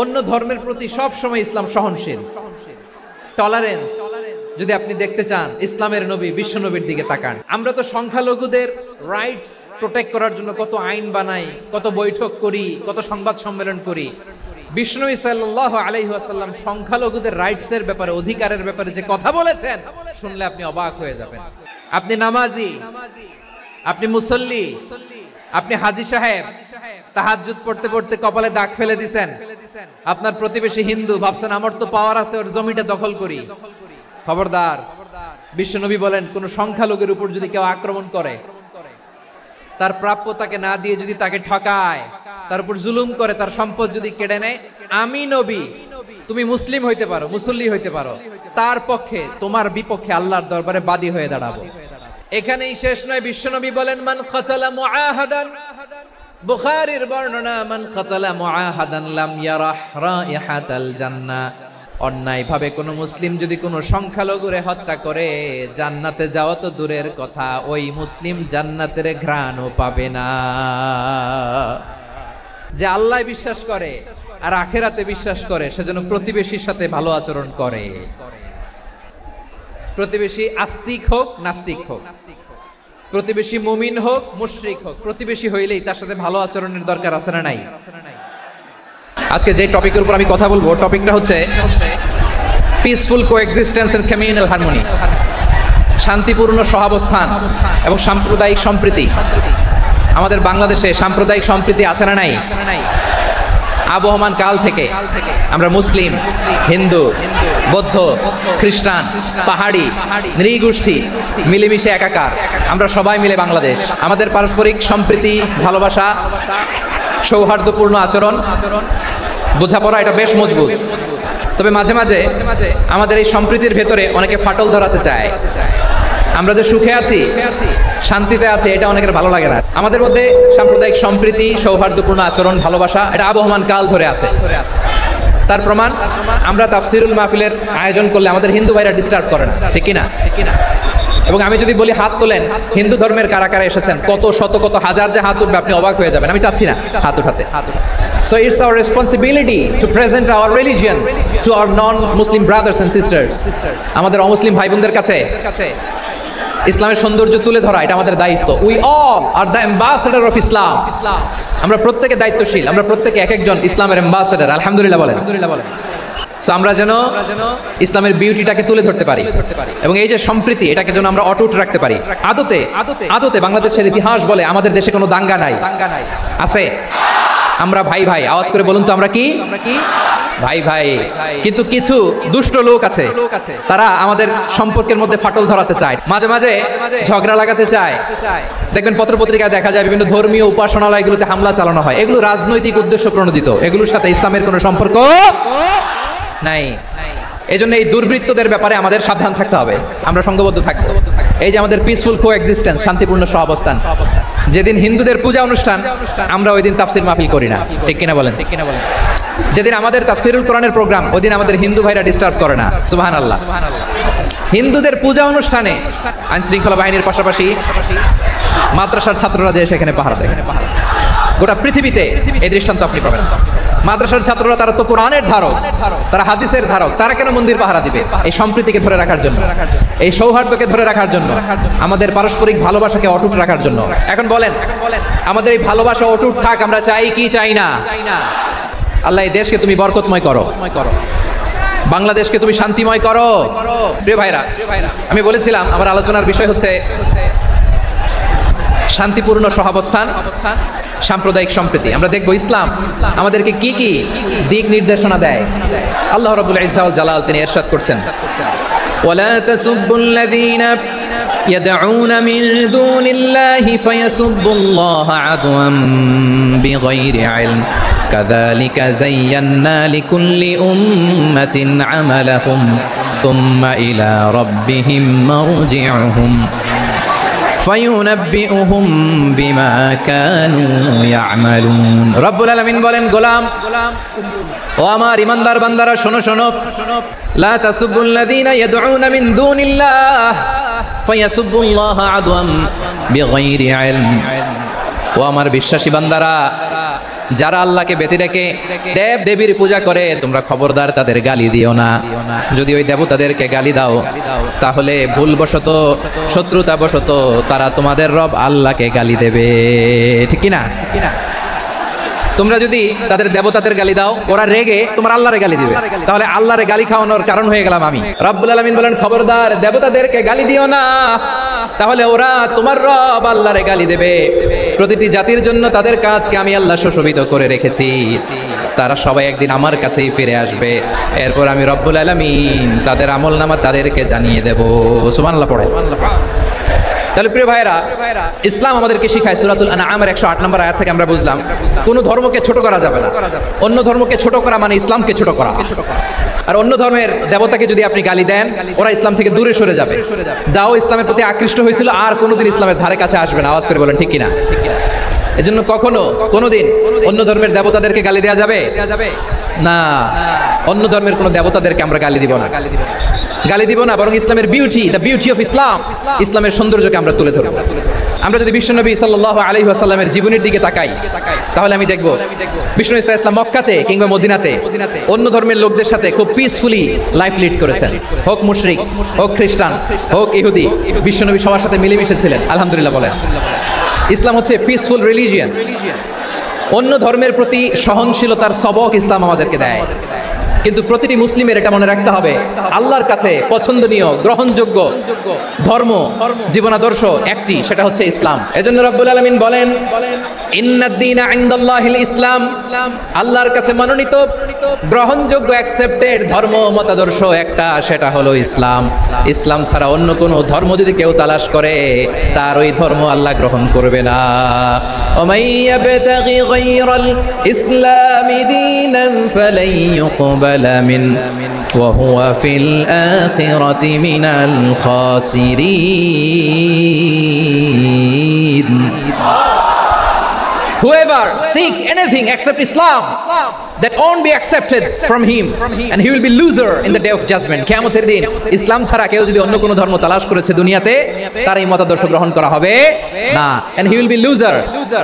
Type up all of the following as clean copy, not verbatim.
অন্য ধর্মের প্রতি সব সময় ইসলাম সহনশীল, টলারেন্স। যদি আপনি দেখতে চান ইসলামের নবী বিশ্ব নবীর দিকে তাকান। আমরা তো সংখ্যালঘুদের রাইটস প্রোটেক্ট করার জন্য কত আইন বানাই, কত বৈঠক করি, কত সংবাদ সম্মেলন করি। বিষ্ণু সাল্লাল্লাহু আলাইহি ওয়াসাল্লাম সংখ্যালঘুদের রাইটসের ব্যাপারে, অধিকারের ব্যাপারে যে কথা বলেছেন, শুনলে আপনি অবাক হয়ে যাবেন। আপনি নামাজি, আপনি মুসল্লি, আপনি হাজী সাহেব, তাহাজ্জুদ পড়তে পড়তে কপালে দাগ ফেলে দিছেন। আপনার প্রতিবেশী হিন্দু, ভাবছেন আমার তো পাওয়ার আছে, ওর জমিটা দখল করি। খবরদার, বিশ্বনবী বলেন কোন সংখ্যালঘুর উপর যদি কেউ আক্রমণ করে, তার প্রাপ্য তাকে না দিয়ে যদি তাকে ঠকায়, তার উপর জুলুম করে, তার সম্পদ যদি কেড়ে নেয়, আমি নবী, তুমি মুসলিম হইতে পারো, মুসল্লি হইতে পারো, তার পক্ষে তোমার বিপক্ষে আল্লাহর দরবারে বাদী হয়ে দাঁড়াবো। এখানেই শেষ নয়, বিশ্বনবী বলেন মান কাতালা মুআহাদান, বুখারীর বর্ণনা, মান কাতালা মুআহাদান লাম ইয়ারাহ রাইহাতাল জান্নাহ। অন্যায় ভাবে কোন মুসলিম যদি কোন সংখ্যালঘুরে হত্যা করে, জান্নাতে যাওয়া তো দূরের কথা, ওই মুসলিম জান্নাতের ঘ্রাণও পাবে না। যে আল্লাহ বিশ্বাস করে আর আখিরাতে বিশ্বাস করে, সেজন্য প্রতিবেশীর সাথে ভালো আচরণ করে। প্রতিবেশী আস্তিক হোক নাস্তিক হোক, প্রতিবেশী মুমিন হোক মুশরিক হোক, প্রতিবেশী হইলেই তার সাথে ভালো আচরণের দরকার আছে না নাই? আজকে যে টপিকের উপর আমি কথা বলবো, টপিকটা হচ্ছে peaceful coexistence and communal harmony, শান্তিপূর্ণ সহাবস্থান এবং সাম্প্রদায়িক সম্প্রীতি। আমাদের বাংলাদেশে সাম্প্রদায়িক সম্প্রীতি আছে না নাই? আবহমান কাল থেকে আমরা মুসলিম, হিন্দু, বৌদ্ধ, খ্রিস্টান, পাহাড়ি, নৃগোষ্ঠী মিলেমিশে একাকার, আমরা সবাই মিলে বাংলাদেশ। আমাদের পারস্পরিক সম্প্রীতি, ভালোবাসা, সৌহার্দ্যপূর্ণ আচরণ, বোঝাপড়া, এটা বেশ মজবুত। তবে মাঝে মাঝে আমাদের এই সম্প্রীতির ভেতরে অনেকে ফাটল ধরাতে চায়। আমরা যে সুখে আছি, শান্তিতে আছি, এটা অনেকের ভালো লাগে না। আমাদের মধ্যে সাম্প্রদায়িক সম্প্রীতি, সৌহার্দ্যপূর্ণ আচরণ, ভালোবাসা, এটা আবহমান কাল ধরে আছে। তার প্রমাণ, আমরা তাফসিরুল মাহফিলের আয়োজন করলে আমাদের হিন্দু ভাইরা ডিস্টার্ব করে না, ঠিক কিনা? এবং আমি যদি বলি হাত তোলেন, হিন্দু ধর্মের কারা কারা এসেছেন, কত শত কত হাজার যে হাত উঠবে, আপনি অবাক হয়ে যাবেন। আমি চাচ্ছি না হাত উঠাতে। So it's our responsibility to present our religion to our non-Muslim brothers and sisters. আমাদের অমুসলিম ভাই বোনদের কাছে ইসলামের সৌন্দর্য তুলে ধরা, এটা আমাদের দায়িত্ব। We all are the ambassador of Islam. আমরা প্রত্যেকে দায়িত্বশীল, আমরা প্রত্যেকে এক একজন ইসলামের অ্যাম্বাসেডর। আলহামদুলিল্লাহ বলেন। সো আমরা যেন ইসলামের বিউটিটাকে তুলে ধরতে পারি এবং এই যে সম্প্রীতি, এটাকে যেন আমরা অটুট রাখতে পারি। আদতে বাংলাদেশের ইতিহাস বলে আমাদের দেশে কোনো দাঙ্গা নাই, আছে? আমরা ভাই ভাই, আওয়াজ করে বলুন তো আমরা কি ভাই ভাই। কিন্তু কিছু দুষ্ট লোক আছে, তারা আমাদের সম্পর্কের মধ্যে ফাটল ধরাতে চায়, মাঝে মাঝে ঝগড়া লাগাতে চায়। দেখবেন পত্রপত্রিকায় দেখা যায় বিভিন্ন ধর্মীয় উপাসনালয়গুলোতে হামলা চালানো হয়। এগুলো রাজনৈতিক উদ্দেশ্য প্রণোদিত, এগুলোর সাথে ইসলামের কোনো সম্পর্ক নাই। এই জন্য এই দুর্বৃত্তদের ব্যাপারে আমাদের সাবধান থাকতে হবে, আমরা সংঘবদ্ধ থাকবো। এই যে আমাদের পিসফুল কোএক্সিস্টেন্স, শান্তিপূর্ণ সহাবস্থান। যেদিন হিন্দুদের পূজা অনুষ্ঠান, আমরা ওই দিন তাফসির মাহফিল করি না, ঠিক কিনা বলেন? যেদিন আমাদের তাফসিরুল কোরআনের প্রোগ্রাম, ওই দিন আমাদের হিন্দু ভাইরা ডিস্টার্ব করে না। সুবহানাল্লাহ। হিন্দুদের পূজা অনুষ্ঠানে আইন শৃঙ্খলা বাহিনীর পাশাপাশি মাদ্রাসার ছাত্ররা যে সেখানে পাহারা দেয়। গোটা পৃথিবীতে এই দৃষ্টান্ত আপনি পাবেন। মাদ্রাসার ছাত্ররা, তারা তো কোরআনের ধারক, তারা হাদিসের ধারক, তারা কেন মন্দির পাহারা দিবে? এই সম্প্রীতিকে ধরে রাখার জন্য, এই সৌহার্দ্যকে ধরে রাখার জন্য, আমাদের পারস্পরিক ভালোবাসাকে অটুট রাখার জন্য। এখন বলেন, আমাদের এই ভালোবাসা অটুট থাক, আমরা চাই কি চাই না? আল্লাহ এই দেশকে তুমি বরকতময় করো, বাংলাদেশকে তুমি শান্তিময় করো। প্রিয় ভাইরা, আমি বলেছিলাম আমার আলোচনার বিষয় হচ্ছে শান্তিপূর্ণ সহাবস্থান, সাম্প্রদায়িক সম্প্রীতি। আমরা দেখব ইসলাম আমাদেরকে কি কি দিক নির্দেশনা দেয়। আল্লাহ রাব্বুল ইজ্জা ওয়াল জালাল তিনি ইরশাদ করছেন, ওয়ালা তাসুবুল্লাযীনা ইয়াদউনা মিন দুনিল্লাহি ফায়াসুবুল্লাহা আদওয়ান বিগাইরি ইলম কাযালিকা যায়্যান্না লিকুল্লি উম্মাতিন আমালাহুম সুম্মা ইলা রাব্বিহিম মারজিউহুম ফায়ুনাব্বিউহুম বিমা কানু ইয়ামালুন। রব্বুল আলামিন বলেন, গোলাম, ও আমার ইমানদার বান্দারা, শোনো শোনো, লা তাসুবুল্লাযীনা ইয়াদউনা মিন দুনিল্লাহ ফায়াসুবুল্লাহা আদওয়ান বিগাইরি ইলম। ও আমার বিশ্বাসী বান্দারা, যারা আল্লাহকে ব্যতি রেখে দেব দেবীর পূজা করে তোমরা খবরদার তাদের গালি দিও না। যদি ওই দেবতাদেরকে গালি দাও তাহলে ভুলবশত শত্রুতাবশত তারা তোমাদের রব আল্লাহকে গালি দেবে। ঠিক কি না? তোমরা যদি তাদের দেবতাদের গালি দাও ওরা রেগে তোমার আল্লাহরে গালি দিবে, তাহলে আল্লাহরে গালি খাওয়ানোর কারণ হয়ে গেলাম আমি। রব্বুল আলামিন বলেন খবরদার দেবতাদেরকে গালি দিও না, তাহলে ওরা তোমার রব আল্লাহরে গালি দেবে। প্রতিটি জাতির জন্য তাদের কাজকে আমি আল্লাহ সুশোভিত করে রেখেছি, তারা সবাই একদিন আমার কাছেই ফিরে আসবে। এরপর আমি রব্বুল আলামিন তাদের আমলনামা তাদেরকে জানিয়ে দেব। সুবহানাল্লাহ পড়ে। তাহলে প্রিয় ভাইরা, ইসলাম আমাদেরকে শিখায় সূরাতুল আনআমের 108 নম্বর আয়াত থেকে আমরা বুঝলাম কোন ধর্মকে ছোট করা যাবে না। অন্য ধর্মকে ছোট করা মানে ইসলামকে ছোট করা। আর অন্য ধর্মের দেবতাকে যদি আপনি গালি দেন ওরা ইসলাম থেকে দূরে সরে যাবে। যাও ইসলামের প্রতি আকৃষ্ট হয়েছিল আর কোনোদিন ইসলামের ধারে কাছে আসবে না। আওয়াজ করে বলেন ঠিক কিনা? এজন্য কোনোদিন অন্য ধর্মের দেবতাদেরকে গালি দেওয়া যাবে না। অন্য ধর্মের কোনো দেবতাদেরকে আমরা গালি দিব না, বরং ইসলামের দ্য বিউটি অফ ইসলাম, ইসলামের সৌন্দর্যকে আমরা তুলে ধরব। আমরা যদি বিশ্বনবী সাল্লাল্লাহু আলাইহি ওয়াসাল্লামের জীবনের দিকে তাকাই তাহলে আমি দেখব বিষ্ণু ইসা ইসলাম মক্কাতে কিংবা মদিনাতে অন্য ধর্মের লোকদের সাথে খুব পিসফুলি লাইফ লিড করেছেন। হোক মুশরিক, হোক খ্রিস্টান, হোক ইহুদি, বিশ্বনবী সবার সাথে মিলেমিশে ছিলেন। আলহামদুলিল্লাহ বলেন। ইসলাম হচ্ছে পিসফুল রিলিজিয়ন। অন্য ধর্মের প্রতি সহনশীলতার সবক ইসলাম আমাদেরকে দেয়। কিন্তু প্রতিটি মুসলিমের এটা মনে রাখতে হবে আল্লাহর কাছে পছন্দনীয় গ্রহণযোগ্য ধর্ম জীবনাদর্শ একটি, সেটা হচ্ছে ইসলাম। এজন্য রব্বুল আলামিন বলেন ইন্নাদ-দীনা ইনদাল্লাহিল ইসলাম, আল্লাহর কাছে মনোনীত গ্রহণযোগ্য অ্যাকসেপ্টেড ধর্ম মতাদর্শ একটা, সেটা হলো ইসলাম। ইসলাম ছাড়া অন্য কোনো ধর্ম যদি কেউ তালাশ করে তার ওই ধর্ম আল্লাহ গ্রহণ করবে না। ওমাইয়াবতাগি গায়রাল ইসলামি দীনান ফালাই ইউকবালা মিন ওয়া হুয়া ফিল আখিরাতি মিনাল খাসিরিন। Whoever seek anything except Islam, that won't be accepted from him, and he will be loser in the day of judgment. কিয়ামতের দিন ইসলাম ছাড়া কেউ যদি অন্য কোনো ধর্ম তালাশ করেছে দুনিয়াতে তার এই মতাদর্শ গ্রহণ করা হবে না, and he will be loser,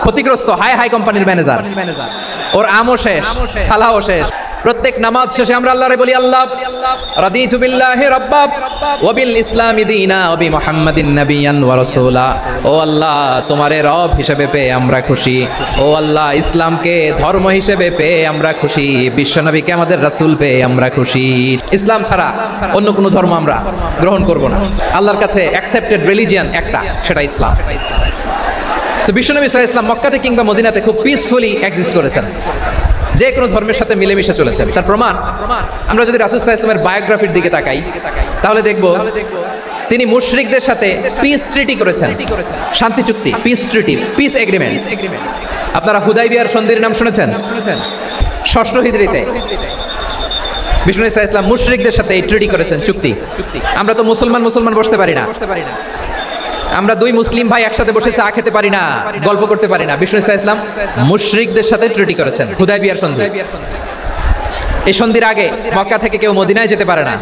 ক্ষতিগ্রস্ত। হাই কোম্পানির ম্যানেজার, ওর আমও শেষ, সালাহও শেষ। প্রত্যেক নামাজ শেষে আমরা আল্লাহরে বলি আল্লাহ রাদিতু বিল্লাহি রাব্বা ওয়া বিল ইসলামি দীনা ওয়া বি মুহাম্মাদিন নাবিয়ান ওয়া রাসূলা। ও আল্লাহ তোমারে রব হিসেবে পেয়ে আমরা খুশি, ও আল্লাহ ইসলামকে ধর্ম হিসেবে পেয়ে আমরা খুশি, বিশ্বনবীকে আমাদের রাসূল পেয়ে আমরা খুশি। ইসলাম ছাড়া অন্য কোনো ধর্ম আমরা গ্রহণ করব না। আল্লাহর কাছে অ্যাকসেপ্টেড রিলিজিয়ন একটা, সেটা ইসলাম। তো বিশ্বনবী সাল্লাল্লাহু আলাইহি ওয়াসাল্লাম মক্কাতে কিংবা মদিনাতে খুব পিসফুলি এক্সিস্ট করেছেন, যে কোনো ধর্মের সাথে মিলেমিশে চলেছেন। তার প্রমাণ আমরা যদি রাসূল সাল্লাল্লাহু আলাইহি ওয়াসাল্লামের বায়োগ্রাফির দিকে তাকাই তাহলে দেখব তিনি মুশরিকদের সাথে পিস ট্রিটি করেছেন, শান্তি চুক্তি, পিস ট্রিটি, পিস এগ্রিমেন্ট। আপনারা হুদাইবিয়ার সন্ধির নাম শুনেছেন? 6ষ্ঠ হিজরিতে বিষ্ণু ইসা ইসলাম মুশরিকদের সাথে এই ট্রিটি করেছেন, চুক্তি। আমরা তো মুসলমান বসতে পারি না, আমরা দুই মুসলিম ভাই একসাথে বসে চা খেতে পারি না, গল্প করতে পারি না। বিষ্ণু ইসা ইসলাম মুশরিকদের সাথে ট্রিটি করেছেন, হুদাইবিয়ার সন্ধি। এই সন্ধির আগে মক্কা থেকে কেউ মদিনায় যেতে পারে না,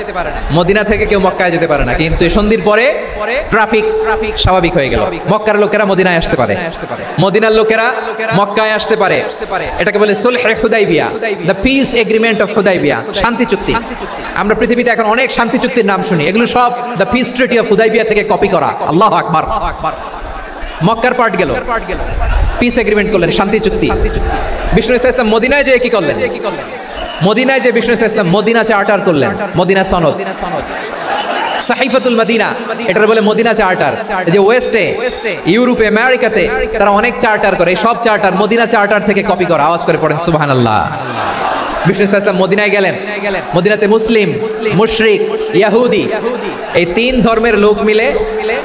মদিনা থেকে কেউ মক্কায় যেতে পারে না। কিন্তু এই সন্ধির পরে ট্রাফিক স্বাভাবিক হয়ে গেল। মক্কার লোকেরা মদিনায় আসতে পারে, মদিনার লোকেরা মক্কায় আসতে পারে। এটাকে বলে সুলহে Hudaibiya, the peace agreement of Hudaibiya, শান্তি চুক্তি। আমরা পৃথিবীতে এখন অনেক শান্তি চুক্তির নাম শুনি, এগুলো সব the piece treaty of Hudaibiya থেকে কপি করা। আল্লাহু আকবার। মক্কার পার্ট গেল, পিস এগ্রিমেন্ট করলেন, শান্তি চুক্তি। বিষ্ণু ইসা ইসলাম মদিনায় যেয়ে কি করলেন? মদিনায় যে বিষ্ণু ইসা ইসলাম মদিনা চার্টার করলেন, মদিনা সনদ, সাহিফাতুল মদিনা, এটার বলে মদিনা চার্টার। যে ওয়েস্টে, ইউরোপে, আমেরিকাতে তারা অনেক চার্টার করে, এই সব চার্টার মদিনা চার্টার থেকে কপি করা। আওয়াজ করে পড়েন সুবহানাল্লাহ। বিষ্ণু ইসা ইসলাম মদিনায় গেলেন, মদিনাতে মুসলিম, মুশরিক, ইহুদি, এই তিন ধর্মের লোক মিলে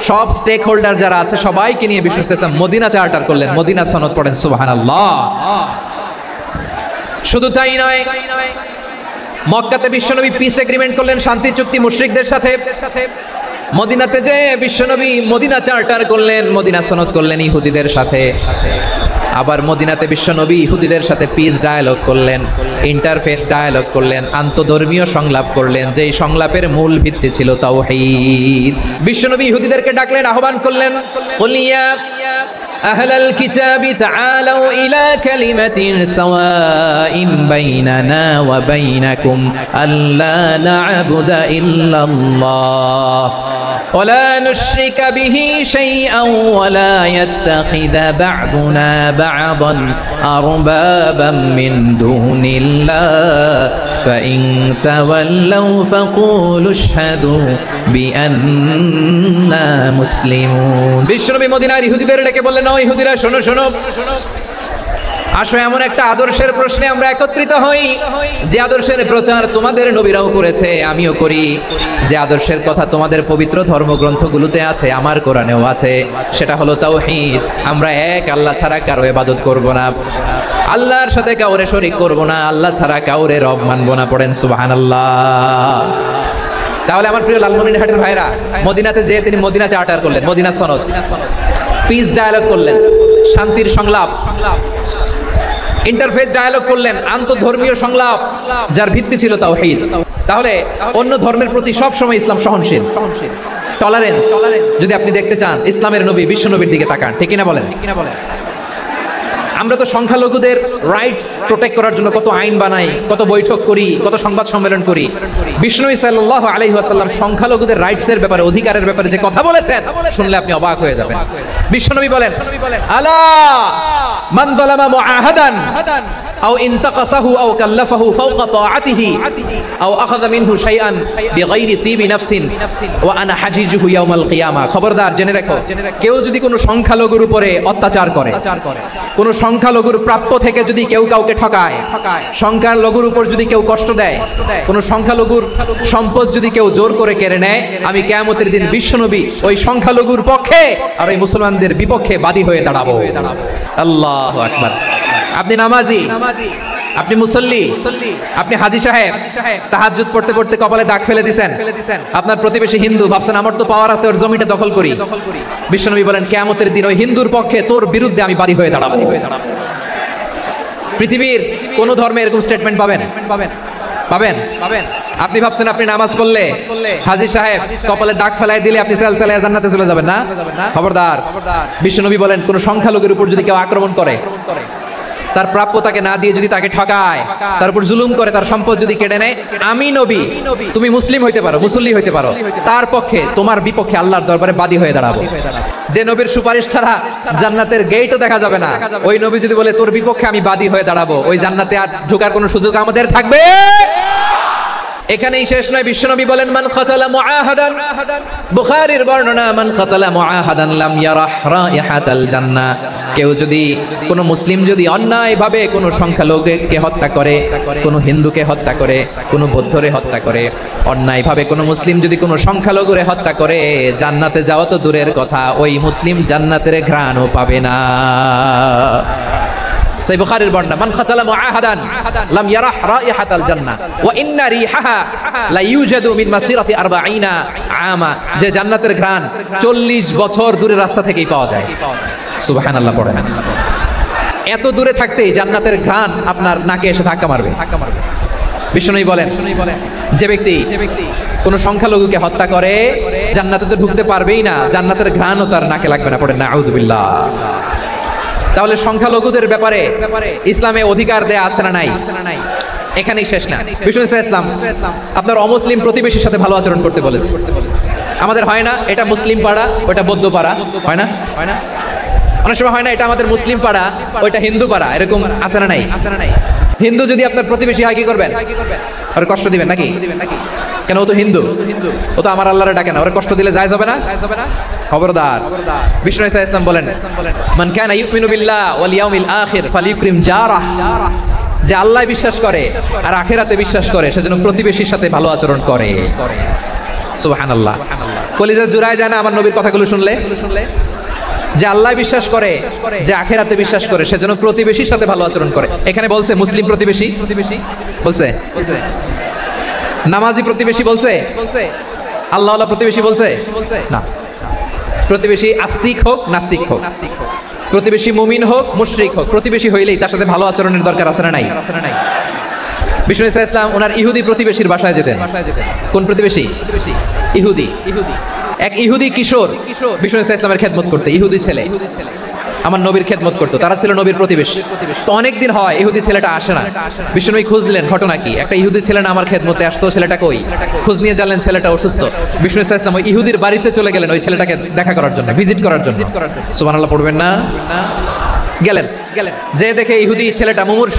সব স্টেক হোল্ডার যারা আছে সবাইকে নিয়ে বিষ্ণু ইসা ইসলাম মদিনা চার্টার করলেন, মদিনা সনদ। পড়েন সুবহানাল্লাহ। শুধু তাই নয়, মক্কাতে বিশ্বনবী পিস এগ্রিমেন্ট করলেন, শান্তি চুক্তি মুশরিকদের সাথে। মদিনাতে যে বিশ্বনবী মদিনা চার্টার করলেন, মদিনা সনদ করলেন ইহুদিদের সাথে। আবার মদিনাতে বিশ্বনবী ইহুদিদের সাথে পিস ডায়ালগ করলেন, ইন্টারফেথ ডায়ালগ করলেন, আন্তধর্মীয় সংলাপ করলেন, যেই সংলাপের মূল ভিত্তি ছিল তাওহীদ। বিশ্বনবী ইহুদিদেরকে ডাকলেন, আহ্বান করলেন, কুলিয়া আহলাল কিতাবি তাআলাউ ইলা কালিমাতিন সাওয়াইন বাইনানা ওয়া বাইনাকুম আল্লা না'বুদা ইল্লাল্লাহ ولا نشرك به شيئا ولا يتخذ بعضنا بعضا أربابا من دون الله فإن تولوا فقولوا اشهدوا بأننا مسلمون বিশ্বনবী মদিনার ইহুদিদের ডেকে বললেন ও ইহুদিরা শোনো শোনো আসো এমন একটা আদর্শের প্রশ্নে আমরা একত্রিত হই যে আদর্শের প্রচার তোমাদের নবীরাও করেছে আমিও করি যে আদর্শের কথা তোমাদের পবিত্র ধর্মগ্রন্থগুলোতে আছে আমার কোরআনেও আছে সেটা হলো তাওহীদ আমরা এক আল্লাহ ছাড়া কারো ইবাদত করব না আল্লাহর সাথে কাউরে শরীক করব না আল্লাহ ছাড়া কাউরে রব মানব না পড়েন সুবহানাল্লাহ তাহলে আমার প্রিয় লালমনিরহাটের ভাইরা মদিনাতে যেয়ে তিনি মদিনা চার্টার করলেন মদিনা সনদ পিস ডায়ালগ করলেন শান্তির সংলাপ ইন্টারফেথ ডায়ালগ করলেন আন্তঃধর্মীয় সংলাপ যার ভিত্তি ছিল তাওহীদ তাহলে অন্য ধর্মের প্রতি সব সময় ইসলাম সহনশীল টলারেন্স যদি আপনি দেখতে চান ইসলামের নবী বিশ্ব নবীর দিকে তাকান ঠিক কিনা বলেন আমরা তো সংখ্যালঘুদের রাইটস প্রোটেক্ট করার জন্য কত আইন বানাই কত বৈঠক করি কত সংবাদ সম্মেলন করি বিশ্বনবী সাল্লাল্লাহু আলাইহি ওয়াসাল্লাম সংখ্যালঘুদের রাইটসের ব্যাপারে অধিকারের ব্যাপারে যে কথা বলেছেন শুনলে আপনি অবাক হয়ে যাবেন বিশ্বনবী বলেন আলা মান যালামা মুআহাদান আও ইনতাকাসাহু আও কাল্লাফাহু ফাওকা তাআতিহি আও আখাযা মিনহু শাইআন বিগাইরি তিবি নাফসিন ওয়া আনা হাজিজুহু ইয়াউমাল কিয়ামা খবরদার জেনে রাখো কেউ যদি কোনো সংখ্যালঘুর উপরে অত্যাচার করে কোন সংখ্যালঘুর প্রাপ্য থেকে যদি কেউ কাউকে ঠকায় সংখ্যালঘুর উপর যদি কেউ কষ্ট দেয় কোন সংখ্যালঘুর সম্পদ যদি কেউ জোর করে কেড়ে নেয় আমি কিয়ামতের দিন বিশ্বনবী ওই সংখ্যালঘুর পক্ষে আর ওই মুসলমানদের বিপক্ষে বাদী হয়ে দাঁড়াবো আল্লাহু আকবার আপনি নামাজি আপনি মুসল্লি আপনি হাজী সাহেব তাহাজ্জুদ পড়তে পড়তে কপালে দাগ ফেলে দিবেন আপনার প্রতিবেশী হিন্দু ভাবছেন আমার তো পাওয়ার আছে ওর জমিটা দখল করি বিশ্বনবী বলেন কিয়ামতের দিন ওই হিন্দুর পক্ষে তোর বিরুদ্ধে আমি বাদী হয়ে দাঁড়াবো পৃথিবীর কোন ধর্মে এরকম স্টেটমেন্ট পাবেন আপনি ভাবছেন আপনি নামাজ পড়লে হাজী সাহেব কপালে দাগ ফেলায় দিলে আপনি সেলসালায়ে জান্নাতে চলে যাবেন না খবরদার বিশ্বনবী বলেন কোন সংখ্যালঘুর উপর যদি কেউ আক্রমণ করে তার প্রাপ্য তাকে না দিয়ে যদি তাকে ঠকায় তার উপর জুলুম করে তার সম্পদ যদি কেড়ে নেয় আমি নবী তুমি মুসলিম হইতে পারো মুসল্লি হইতে পারো তার পক্ষে তোমার বিপক্ষে আল্লাহর দরবারে বাদী হয়ে দাঁড়াবো যে নবীর সুপারিশ ছাড়া জান্নাতের গেটও দেখা যাবে না ওই নবী যদি বলে তোর বিপক্ষে আমি বাদী হয়ে দাঁড়াবো ওই জান্নাতে আর ঢোকার কোনো সুযোগ আমাদের থাকবে এখানেই শেষ নয় বিশ্বনবী বলেন মান কাতালা মুআহাদান বুখারীর বর্ণনা মান কাতালা মুআহাদান লাম ইয়ারাহ রাইহাতাল জান্নাহ কেউ যদি কোন মুসলিম যদি অন্যায়ভাবে কোন সংখ্যালঘুকে হত্যা করে কোন হিন্দুকে হত্যা করে কোন বৌদ্ধরে হত্যা করে অন্যায়ভাবে কোন মুসলিম যদি কোন সংখ্যালঘুরে হত্যা করে জান্নাতে যাওয়া তো দূরের কথা ওই মুসলিম জান্নাতের ঘ্রাণও পাবে না সেই বুখারীর বর্ণনা মান কাতালা মুআহাদান লাম ইয়ারাহ রাইহাতাল জান্নাহ ওয়া ইন্না রিহাহা লা ইউজাদু মিন মাসিরাতি 40 আমা যে জান্নাতের ঘ্রাণ 40 বছর দূরের রাস্তা থেকেই পাওয়া যায় সুবহানাল্লাহ পড়েন এত দূরে থাকতেই জান্নাতের ঘ্রাণ আপনার নাকে এসে ধাক্কা মারবে বিশ্বনবী বলেন যে ব্যক্তি কোন সংখ্যালঘুকে হত্যা করে জান্নাতে তো ঢুকতে পারবেই না জান্নাতের ঘ্রাণও তার নাকে লাগবে না পড়েন নাউযুবিল্লাহ তাহলে সংখ্যালঘুদের ব্যাপারে ইসলামে অধিকার দেয়া আছে না নাই এখানেই শেষ না বিশ্বনবী ইসলাম আপনার অমুসলিম প্রতিবেশীর সাথে ভালো আচরণ করতে বলেছে আমাদের হয় না এটা মুসলিম পাড়া ওটা বৌদ্ধ পাড়া হয় না অনেক সময় হয় না এটা আমাদের মুসলিম পাড়া ওইটা হিন্দু পাড়া এরকম আছে না নাই হিন্দু যদি আপনার প্রতিবেশী হয় কি করবেন আর কষ্ট দিবেন নাকি কেন ও তো হিন্দু ও তো আমার আল্লাহরে ডাকে না ওরে কষ্ট দিলে জায়েজ হবে না খবরদার বিষ্ণু ঈসা ইসলাম বলেন মান কানা ইউমিনু বিল্লাহ ওয়াল ইয়াউমিল আখির ফালিউকরিম জারাহ যে আল্লাহ বিশ্বাস করে আর আখিরাতে বিশ্বাস করে সেজন্য প্রতিবেশীর সাথে ভালো আচরণ করে সুবহানাল্লাহ কলিজা জুড়ায় যায় না আমার নবীর কথাগুলো শুনলে যে আল্লাহ বিশ্বাস করে যে আখিরাতে বিশ্বাস করে সেজন্য প্রতিবেশীর সাথে ভালো আচরণ করে এখানে বলছে মুসলিম প্রতিবেশী বলছে নামাজি প্রতিবেশী বলছে আল্লাহওয়ালা প্রতিবেশী বলছে না প্রতিবেশী আস্তিক হোক নাস্তিক হোক প্রতিবেশী মুমিন হোক মুশরিক হোক প্রতিবেশী হইলেই তার সাথে ভালো আচরণের দরকার আছে না নাই বিষ্ণু ঈসা ইসলাম ওনার ইহুদি প্রতিবেশীর বাসায় যেতেন কোন প্রতিবেশী ইহুদি এক ইহুদি কিশোর বিষ্ণু ঈসা ইসলামের খেদমত করতে ইহুদি ছেলে আমার নবীর খেদমত করতো, তারা ছিল নবীর প্রতিবেশী। তো অনেকদিন হয় ইহুদি ছেলেটা আসে না। বিশ্বনবী খোঁজ দিলেন ঘটনা কি, একটা ইহুদি ছেলে না আমার খেদমতে আসতো, ছেলেটা কই? খোঁজ নিয়ে জানলেন ছেলেটা অসুস্থ। বিষ্ণু ইসলাম ওই ইহুদির বাড়িতে চলে গেলেন ওই ছেলেটাকে দেখা করার জন্য, ভিজিট করার জন্য। সুবহানাল্লাহ পড়বেন না? গেলেন, যে দেখে ইহুদি ছেলেটা মুমূর্ষ,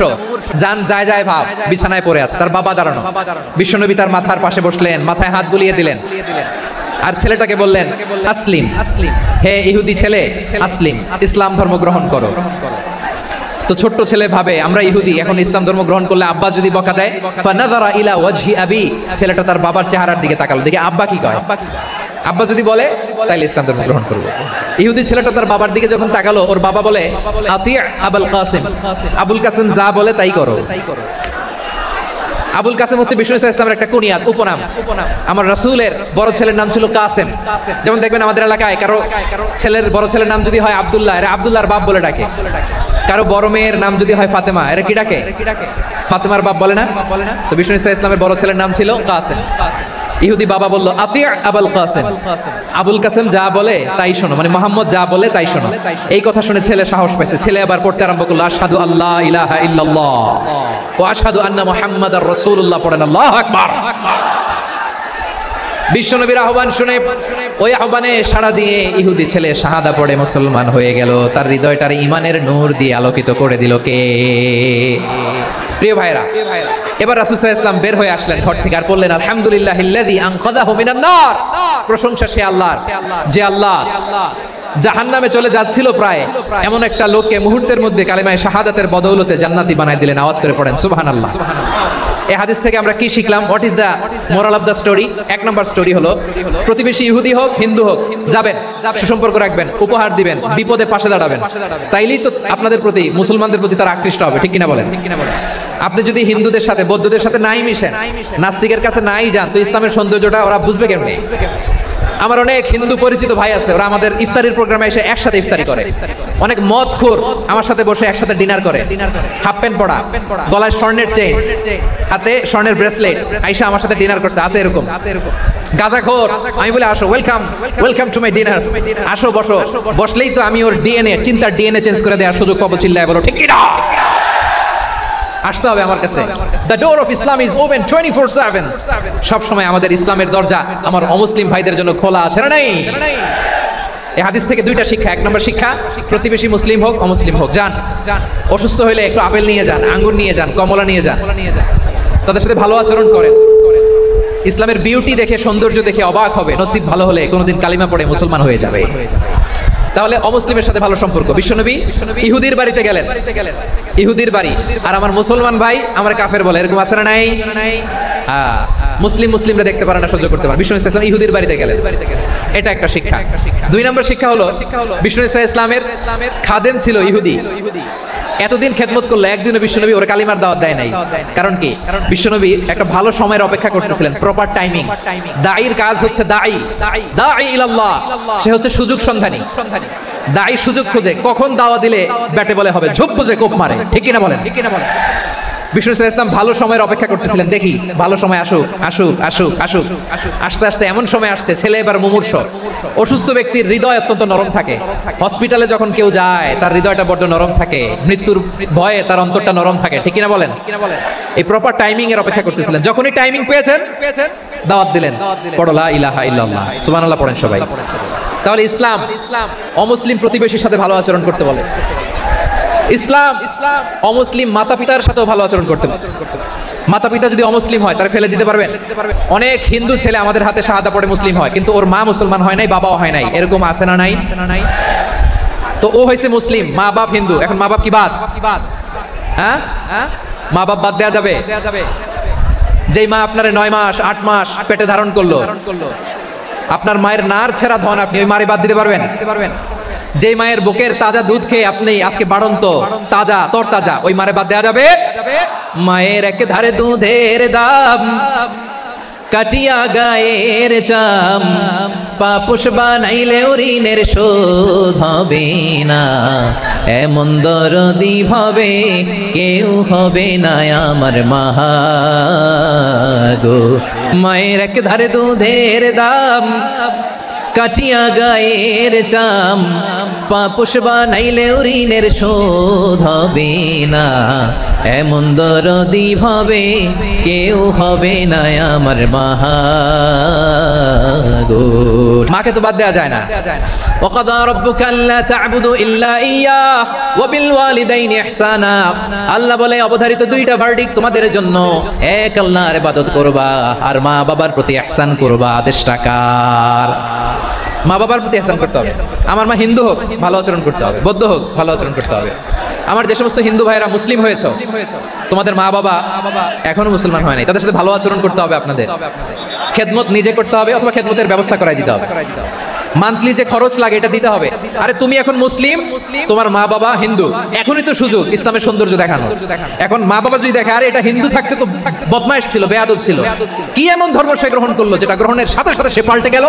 জান যায় যায় ভাব, বিছানায় পড়ে আছে, তার বাবা দাঁড়ানো। বিশ্বনবী তার মাথার পাশে বসলেন, মাথায় হাত বুলিয়ে দিলেন আর ছেলেটাকে বললেন আসলিম, হে ইহুদি ছেলে আসলিম, ইসলাম ধর্ম গ্রহণ করো। তো ছোট্ট ছেলে ভাবে আমরা ইহুদি, এখন ইসলাম ধর্ম গ্রহণ করলে আব্বা যদি বকা দেয়, ফানাযারা ইলা ওয়াজহি আবি, ছেলেটা তার বাবার চেহারার দিকে তাকালো, দেখে আব্বা কি কয়। আব্বা যদি বলে তাইলে ইসলাম ধর্ম গ্রহণ করবো। ইহুদি ছেলেটা তার বাবার দিকে যখন তাকালো, ওর বাবা বলে আতি আবুল কাসিম, আবুল কাসিম যা বলে তাই করো। আবুল কাসেম হচ্ছে বিষ্ণু ইসলামের একটা কুনিয়াত, উপনাম। আমার রাসূলের বড় ছেলের নাম ছিল কাসেম। যেমন দেখবেন আমাদের এলাকায় কারো ছেলের বড় ছেলের নাম যদি হয় আব্দুল্লাহ, এরা আব্দুল্লাহর বাপ বলে ডাকে। কারো বড় মেয়ের নাম যদি হয় ফাতেমা, এরা কি ডাকে? ফাতেমার বাপ বলে না? তো বিষ্ণু ইসলামের বড় ছেলের নাম ছিল কাসেম। ইহুদি বাবা বলল আতি আবুল কাসেম, আবুল কাসেম যা বলে তাই শোনো, মানে মুহাম্মদ যা বলে তাই শোনো। এই কথা শুনে ছেলে সাহস পাইছে, ছেলে আবার পড়তে আরম্ভ করলো আশহাদু আল্লা ইলাহা ইল্লাল্লাহ ওয়া আশহাদু আন্না মুহাম্মাদার রাসূলুল্লাহ, পড়েন আল্লাহু আকবার। বিশ্বনবীর আহ্বান শুনে ওই আহ্বানে সাড়া দিয়ে ইহুদি ছেলে শাহাদা পড়ে মুসলমান হয়ে গেল। তার হৃদয়টার ঈমানের নূর দিয়ে আলোকিত করে দিল কে? প্রিয় ভাইরা, এবার রাসূল সাল্লাল্লাহু আলাইহি ওয়াসাল্লাম বের হয়ে আসলেন ঘর থেকে আর বললেন আলহামদুলিল্লাহিল্লাযী আনকাযাহু মিনান নার, প্রশংসা সে আল্লাহর যে আল্লাহ জাহান্নামে চলে যাচ্ছিল প্রায় এমন একটা লোককে মুহূর্তের মধ্যে কালিমায়ে শাহাদাতের বদৌলতে জান্নাতি বানায় দিলেন। আওয়াজ করে পড়েন সুবহানাল্লাহ। এই হাদিস থেকে আমরা কি শিখলাম? What is the moral of the story? এক নম্বর স্টোরি হলো প্রতিবেশী ইহুদি হোক হিন্দু হোক, যাবেন, সুসম্পর্ক রাখবেন, উপহার দিবেন, বিপদে পাশে দাঁড়াবেন, তাইলেই তো আপনাদের প্রতি, মুসলমানদের প্রতি তারা আকৃষ্ট হবে। ঠিক কিনা বলেন? আপনি যদি হিন্দুদের সাথে বৌদ্ধদের সাথে নাই মিশেন, নাস্তিকের কাছে নাই যান, তো ইসলামের সৌন্দর্যটা ওরা বুঝবে কেমনে? আমার অনেক হিন্দু পরিচিত ভাই আছে, ওরা আমাদের ইফতারির প্রোগ্রামে এসে একসাথে ইফতারি করে। অনেক মদখোর আমার সাথে বসে একসাথে ডিনার করে, হাফ প্যান্ট পরা, গলায় স্বর্ণের চেইন, হাতে স্বর্ণের ব্রেসলেট, আইসা আমার সাথে ডিনার করছে। আছে এরকম গাঁজাখোর। আমি বলে আসো, welcome, welcome to my dinner, আসো বসো। বসলেই তো আমি ওর ডিএনএ, চিন্তার ডিএনএ চেঞ্জ করে দেওয়ার সুযোগ পাবো। চিল্লায় বলো ঠিক কিনা? আসতে হবে আমার কাছে। The door of Islam is open 24/7। সব সময় আমাদের ইসলামের দরজা আমার অমুসলিম ভাইদের জন্য খোলা আছে না নাই? এই হাদিস থেকে দুইটা শিক্ষা। এক নম্বর শিক্ষা, প্রতিবেশী মুসলিম হোক অমুসলিম হোক, যান, অসুস্থ হইলে একটু আপেল নিয়ে যান, আঙ্গুর নিয়ে যান, কমলা নিয়ে যান, তাদের সাথে ভালো আচরণ করেন। ইসলামের বিউটি দেখে, সৌন্দর্য দেখে অবাক হবে, নসিব ভালো হলে কোনোদিন কালিমা পড়ে মুসলমান হয়ে যাবে। তাহলে অমুসলিমের সাথে ভালো সম্পর্ক। বিশ্বনবী ইহুদির বাড়িতে গেলেন, ইহুদির বাড়ি, আর আমার মুসলমান ভাই আমার কাফের বলে, এরকম আছে না নাই? মুসলিমরা দেখতে পারে না, সহ্য করতে পারে। বিষ্ণু ইসলাম ইহুদির বাড়িতে গেলেন, এটা একটা শিক্ষা। দুই নম্বর শিক্ষা হলো বিষ্ণু ইসলামের খাদেম ছিল ইহুদি। এতদিন খেদমত করলো, একদিনও বিশ্বনবী ওর কালিমার দাওয়াত দেয় নাই। কারণ কি? বিশ্বনবী একটা ভালো সময়ের অপেক্ষা করতেছিলেন, প্রপার টাইমিং। দাঈর কাজ হচ্ছে দাঈ ইলাল্লাহ, সে হচ্ছে সুযোগ সন্ধানী। দাঈ সুযোগ খোঁজে, কখন দাওয়া দিলে ব্যাটে বলে হবে, ঝোপ বুঝে কোপ মারে। ঠিক কিনা বলেন? বিষ্ণু ইসলাম ভালো সময়ের অপেক্ষা করতেছিলেন, দেখি ভালো সময় আসুক আসুক আসুক আসুক। আস্তে আস্তে এমন সময় আসছে, ছেলে এবার মুমূর্ষ। অসুস্থ ব্যক্তির হৃদয় অত্যন্ত নরম থাকে। হসপিটালে যখন কেউ যায় তার হৃদয়টা বড্ড নরম থাকে, মৃত্যুর ভয়ে তার অন্তরটা নরম থাকে। ঠিক কিনা বলেন? এই প্রপার টাইমিং এর অপেক্ষা করতেছিলেন। যখনই টাইমিং পেয়েছেন দাওয়াত দিলেন, পড়ো লা ইলাহা ইল্লাল্লাহ, সুবহানাল্লাহ পড়েন সবাই। তাহলে ইসলাম অমুসলিম প্রতিবেশীর সাথে ভালো আচরণ করতে বলে। ইসলাম অমুসলিম মাতা পিতার সাথেও ভালো আচরণ করতে পারে। মাতা পিতা যদি অমুসলিম হয় তারা ফেলে দিতে পারবেন? অনেক হিন্দু ছেলে আমাদের হাতে শাহাদা পড়ে মুসলিম হয়, কিন্তু ওর মা মুসলমান হয় নাই, বাবাও হয় নাই। এরকম আছে না নাই? তো ও হয়েছে মুসলিম, মা বাপ হিন্দু, এখন মা বাপ কি বাদ? হ্যাঁ, মা বাপ বাদ দেয়া যাবে? যেই মা আপনার 9 মাস 8 মাস পেটে ধারণ করলো, আপনার মায়ের নার ছেঁড়া ধন, আপনি ওই মারে বাদ দিতে পারবেন? যে মায়ের বুকের তাজা দুধ খেয়ে আপনি আজকে বাড়ন্ত তাজা তরতাজা, ওই মারে বাদ দেয়া যাবে? মায়ের এক ধারে দুধের দাম, কাটিয়া গায়ের চাম, পাপুষ বানাইলেও ঋণের শোধ হবে না। এমন দরদি ভাবে কেউ হবে না আমার মাহা গো। মায়ের এক ধারে দুধের দাম, কাটিয়া গায়ের চাম পাপুষ বানাইলেও ঋণের শোধ হবে না, এমন দরদি ভাবে কেউ হবে না আমার মাগো। মাকে তো বাদ দেওয়া যায় না। ওয়াকাদা রাব্বুকা আল্লা তা'বুদু ইল্লা ইয়্যাহ ওয়া বিল ওয়ালিদাইনি ইহসানা। আল্লাহ বলে অবধারিত দুইটা ভার্ডিক্ট তোমাদের জন্য, এক আল্লাহর ইবাদত করবা আর মা বাবার প্রতি ইহসান করবা। আদেশটা কার? মা বাবার প্রতি ইহসান করতে হবে। আমার মা হিন্দু হোক ভালো আচরণ করতে হবে, বৌদ্ধ হোক ভালো আচরণ করতে হবে। আমার যে সমস্ত হিন্দু ভাইরা মুসলিম হয়েছে, তোমাদের মা বাবা এখনো মুসলমান হয় নাই, তাদের সাথে ভালো আচরণ করতে হবে। আপনাদের খেদমত নিজে করতে হবে অথবা খেদমতের ব্যবস্থা করাই দিতে হবে। মান্থলি যে খরচ লাগে এটা দিতে হবে। আরে তুমি এখন মুসলিম, তোমার মা বাবা হিন্দু, এখনই তো সুযোগ ইসলামের সৌন্দর্য দেখানো। এখন মা বাবা যদি দেখে আরে এটা হিন্দু থাকতে তো বদমাইশ ছিল, বেয়াদব ছিল, কি এমন ধর্ম সে গ্রহণ করলো যেটা গ্রহণের সাথে সাথে সে পাল্টে গেল,